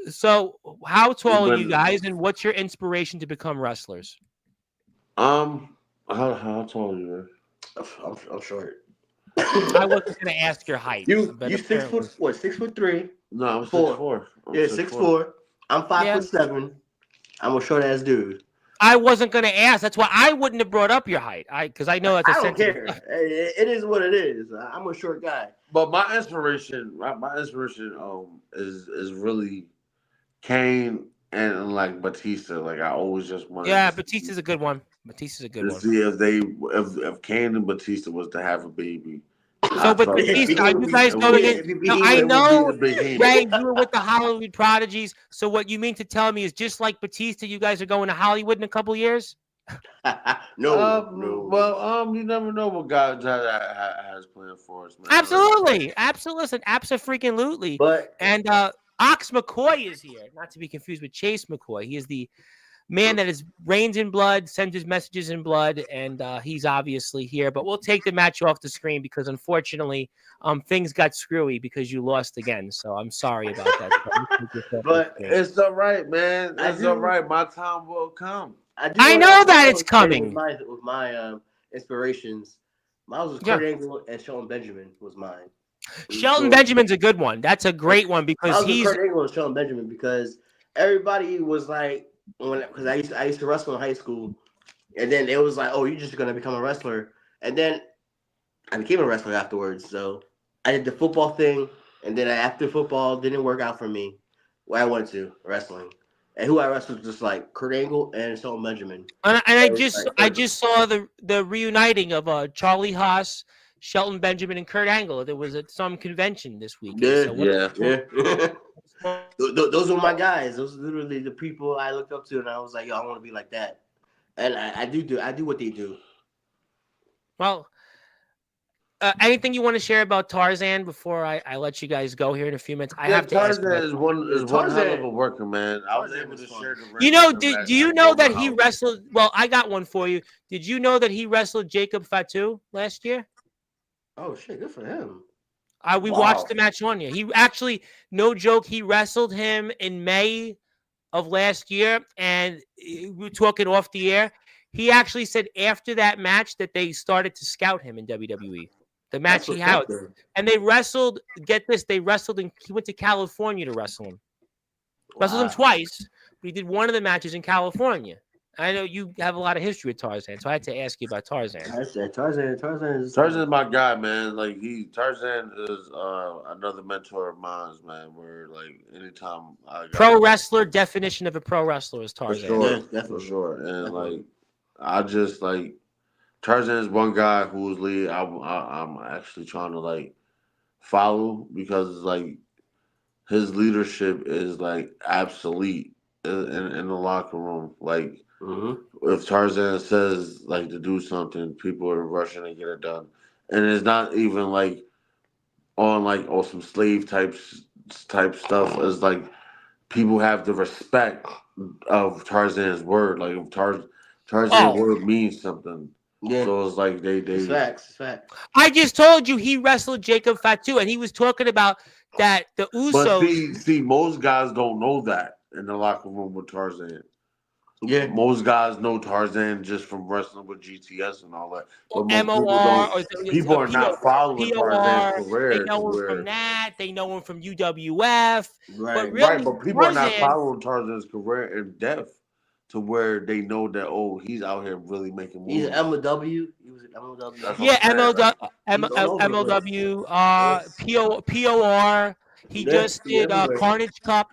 So, how tall are you guys, and what's your inspiration to become wrestlers? How tall are you, man? I'm short. I wasn't going to ask your height. You 6 foot what? 6'3"? No, I'm 6'4". Yeah, 6'4". I'm 5'7". I'm a short ass dude. I wasn't going to ask. That's why I wouldn't have brought up your height. Because I know that's a sensitive. I don't care. It is what it is. I'm a short guy. But my inspiration, is really Kane and like Batista. Like I always just wanted. Yeah, Batista's a good one. Batista's a good one. See if Kane and Batista was to have a baby. So, but Batista, are you guys going in? I know, Ray, you were with the Hollywood Prodigies. So, what you mean to tell me is just like Batista, you guys are going to Hollywood in a couple years? No. Well, you never know what God has planned for us, man. Absolutely, abso-freaking-lutely. And Ox McCoy is here, not to be confused with Chase McCoy. He is the man that is reigns in blood, sends his messages in blood, and he's obviously here. But we'll take the match off the screen because, unfortunately, things got screwy because you lost again. So I'm sorry about that. But it's all right, man. It's all right. My time will come. I know that it's coming. With my inspirations, mine was Kurt Angle and Shelton Benjamin was mine. Shelton Benjamin's a good one. That's a great one because he's Kurt Angle and Shelton Benjamin because everybody was like, because I used to wrestle in high school, and then it was like, oh, you're just gonna become a wrestler, and then I became a wrestler afterwards. So I did the football thing, and then after football didn't work out for me where I wanted to wrestling. And who I wrestled just like Kurt Angle and Shelton Benjamin. And I Like, just saw the reuniting of Charlie Haas, Shelton Benjamin, and Kurt Angle. There was at some convention this weekend. yeah, So yeah. Those were my guys. Those are literally the people I looked up to, and I was like, yo, I want to be like that. And I do what they do. Well, anything you want to share about Tarzan before I let you guys go here in a few minutes? I have to ask. Tarzan is one hell of a worker, man. I was Tarzan able to is fun. share the ring. You know, with him do you at know my that he house. wrestled? Well, I got one for you. Did you know that he wrestled Jacob Fatu last year? Oh shit, good for him. We Wow. watched the match on you. He actually, no joke, he wrestled him in May of last year, and we were talking off the air. He actually said after that match that they started to scout him in WWE. The match he had, and they wrestled. Get this, they wrestled, and he went to California to wrestle him. Wrestled him twice, but he did one of the matches in California. I know you have a lot of history with Tarzan, so I had to ask you about Tarzan. Tarzan's my guy, man. Like Tarzan is another mentor of mine, man. Where like anytime I got Pro wrestler definition of a pro wrestler is for Tarzan. sure, for sure, and like I just like Tarzan is one guy who's lead. I'm actually trying to like follow because like his leadership is like absolute in the locker room. Like if Tarzan says like to do something, people are rushing to get it done, and it's not even like on some slave type stuff. It's like people have the respect of Tarzan's word. Like if Tarzan's word means something. Yeah. So it's like they It's facts. I just told you he wrestled Jacob Fatu, and he was talking about that the Usos. But see, most guys don't know that in the locker room with Tarzan. Yeah. Most guys know Tarzan just from wrestling with GTS and all that. But most MOR, people are not following Tarzan's career. They know him from that. They know him from UWF. Right. But really, but people are not following Tarzan's career in depth to where they know that he's out here really making moves. He's MLW. He was at MLW. Yeah, MLW, POR. He just did Carnage Cup.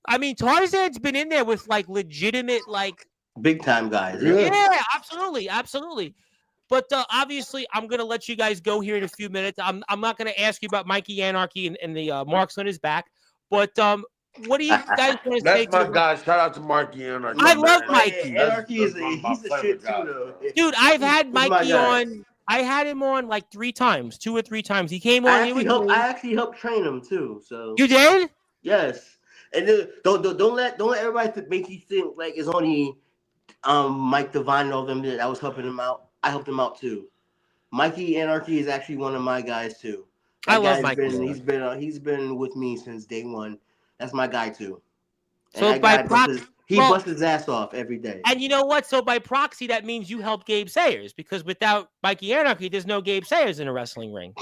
I mean, Tarzan's been in there with like legitimate, like big time guys. Yeah, absolutely. But obviously, I'm gonna let you guys go here in a few minutes. I'm not gonna ask you about Mikey Anarchy and the marks on his back. But what do you guys want to say? That's my guy. Shout out to Mikey Anarchy. I love Mikey. Anarchy he's the shit too, though. Dude, I've had Mikey on. I had him on like 2 or 3 times. He came on. I actually helped train him too. So you did? Yes. And then, don't let everybody make you think like it's only Mike Devine and all them that I was helping him out. I helped him out too. Mikey Anarchy is actually one of my guys too. I love Mikey. He's been with me since day one. That's my guy too. So he busts his ass off every day. And you know what? So by proxy, that means you helped Gabe Sayers, because without Mikey Anarchy, there's no Gabe Sayers in a wrestling ring.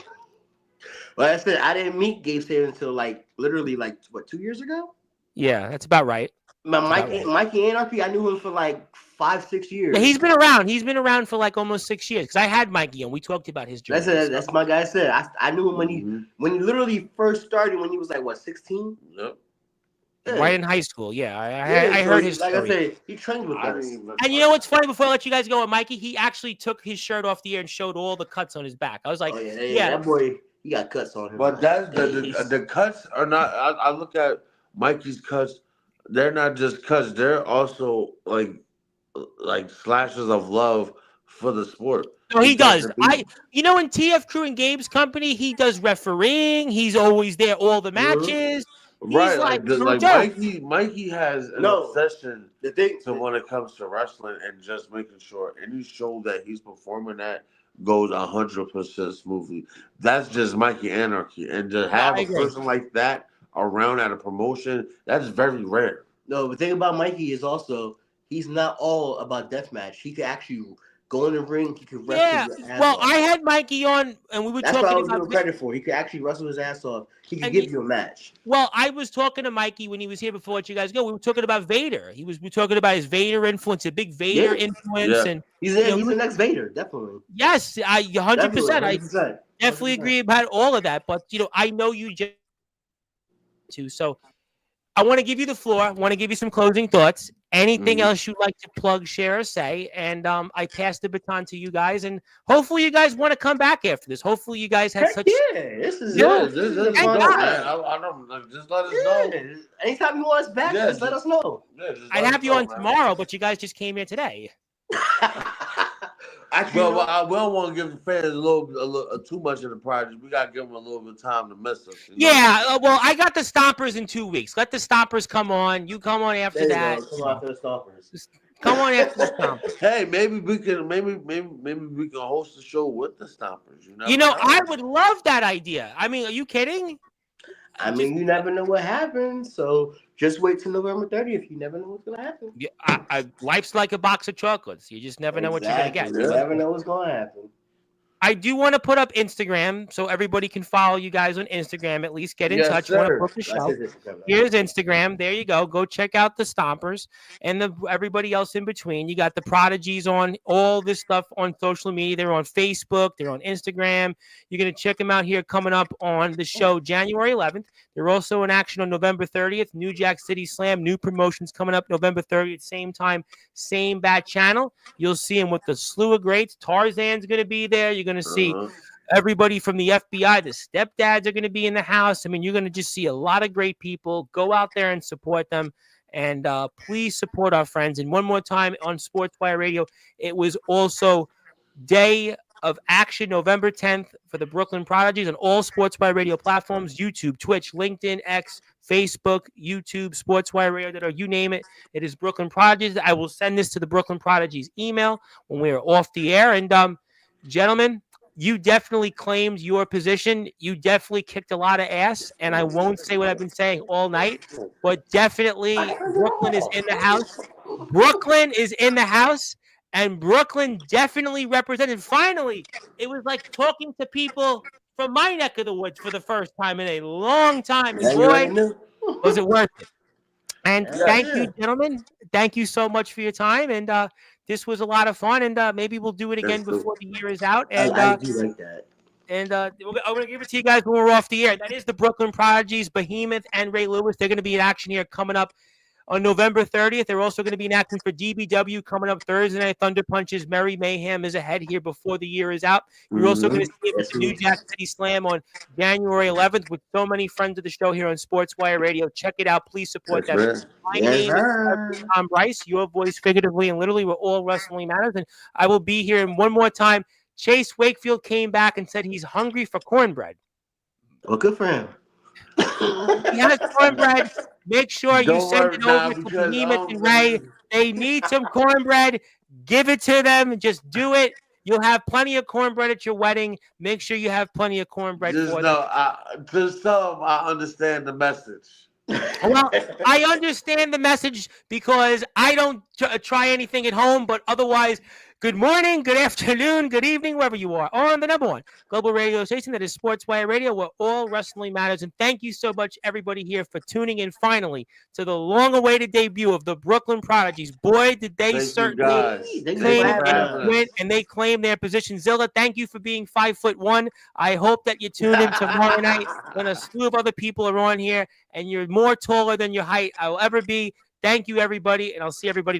Well, I said I didn't meet Gabe Sayers until literally 2 years ago. Yeah, that's about right. Mikey Anarchy, I knew him for 5-6 years. Yeah, he's been around. He's been around for almost 6 years. Because I had Mikey on. We talked about his journey. That's my guy. I knew him when he literally first started. When he was 16. Yep. Yeah. Right in high school. Yeah, I heard his story. Like I said, he trained with us. And you know what's funny? Before I let you guys go, Mikey, he actually took his shirt off the air and showed all the cuts on his back. I was like, that boy, he got cuts on him. But that's the cuts are not. I look at Mikey's cuts. They're not just cuts. They're also like slashes of love for the sport. No, he does. In TF Crew and Gabe's company, he does refereeing. He's always there all the matches. Right, Mikey has an obsession to when it comes to wrestling and just making sure any show that he's performing at goes 100% smoothly. That's just Mikey Anarchy, and to have a person like that around at a promotion, that's very rare. No, the thing about Mikey is also he's not all about deathmatch. He could actually go in the ring. He could wrestle his ass off. I had Mikey on, and we were talking about. That's what I was giving credit for. He could actually wrestle his ass off. He could give you a match. Well, I was talking to Mikey when he was here before. Let you guys go. We were talking about Vader. We were talking about his Vader influence, a big Vader influence, and he's the next Vader, definitely. Yes, 100%. I definitely agree about all of that. But I know you just too. So I want to give you the floor. I want to give you some closing thoughts. Anything Mhm. else you'd like to plug, share, or say? And I pass the baton to you guys. And hopefully you guys want to come back after this. Hopefully you guys had Heck such. yeah, this is Yeah, this is a this is Thank fun dope, God. man. time. I don't just let us know. Yeah. Anytime you want us back, Yeah, just let us know. Yeah, just I'd let have us you know, on man. tomorrow, but you guys just came here today. Actually, Well, I don't want to give the fans a little too much of the project. We got to give them a little bit of time to miss us. You know? Yeah, well, I got the Stompers in 2 weeks. Let the Stompers come on. You come on after there you that. go. Come on for the Stompers. Just come on after the Stompers. Hey, maybe we can host the show with the Stompers. You never You know, know. I would love that idea. I mean, are you kidding? I mean, you never know what happens, so just wait till November 30th. You never know what's gonna happen. Life's like a box of chocolates. You just never know what you're gonna get. You never know what's gonna happen. I do want to put up Instagram so everybody can follow you guys on Instagram. At least get in Yes, touch. Want to sir. book the That's show? his Instagram. Here's Instagram. There you go. Go check out the Stompers and everybody else in between. You got the Prodigies on all this stuff on social media. They're on Facebook. They're on Instagram. You're going to check them out here coming up on the show January 11th. They're also in action on November 30th. New Jack City Slam. New promotions coming up November 30th. Same time, same bat channel. You'll see him with the slew of greats. Tarzan's going to be there. You're going to see everybody from the FBI, the stepdads are going to be in the house. I mean, you're going to just see a lot of great people. Go out there and support them. And please support our friends. And one more time on Sportswire Radio, it was also Day of Action, November 10th for the Brooklyn Prodigies on all Sportswire Radio platforms, YouTube, Twitch, LinkedIn, X, Facebook, YouTube, Sportswire Radio, you name it. It is Brooklyn Prodigies. I will send this to the Brooklyn Prodigies email when we are off the air. And gentlemen, you definitely claimed your position. You definitely kicked a lot of ass, and I won't say what I've been saying all night, but definitely Brooklyn is in the house. Brooklyn is in the house, and Brooklyn definitely represented. Finally, it was like talking to people from my neck of the woods for the first time in a long time, and boy, was it worth it. And thank you, gentlemen. Thank you so much for your time. And this was a lot of fun. And maybe we'll do it again before the year is out. And I do like that. And I'm going to give it to you guys when we're off the air. That is the Brooklyn Prodigies, Behemoth, and Ray Lewis. They're going to be in action here coming up on November 30th. They're also going to be in action for DBW coming up Thursday night. Thunder Punches, Merry Mayhem is ahead here before the year is out. You're also going to see it at the New Jack City Slam on January 11th with so many friends of the show here on Sportswire Radio. Check it out. Please support them. My name is Tom Bryce, your voice figuratively and literally where all wrestling matters. And I will be here. And one more time, Chase Wakefield came back and said he's hungry for cornbread. Well, good for him. He has cornbread. Make sure you send it over to Behemoth and Ray. They need some cornbread. Give it to them. Just do it. You'll have plenty of cornbread at your wedding. Make sure you have plenty of cornbread for them. Just tell them I understand the message. Well, I understand the message because I don't try anything at home, but otherwise, good morning, good afternoon, good evening, wherever you are, on the number one global radio station that is Sportswire Radio, where all wrestling matters. And thank you so much, everybody here, for tuning in finally to the long-awaited debut of the Brooklyn Prodigies. Boy, did they certainly claim and win, and they claim their position. Zilla, thank you for being 5'1". I hope that you tune in tomorrow night when a slew of other people are on here, and you're more taller than your height I will ever be. Thank you, everybody, and I'll see everybody tomorrow.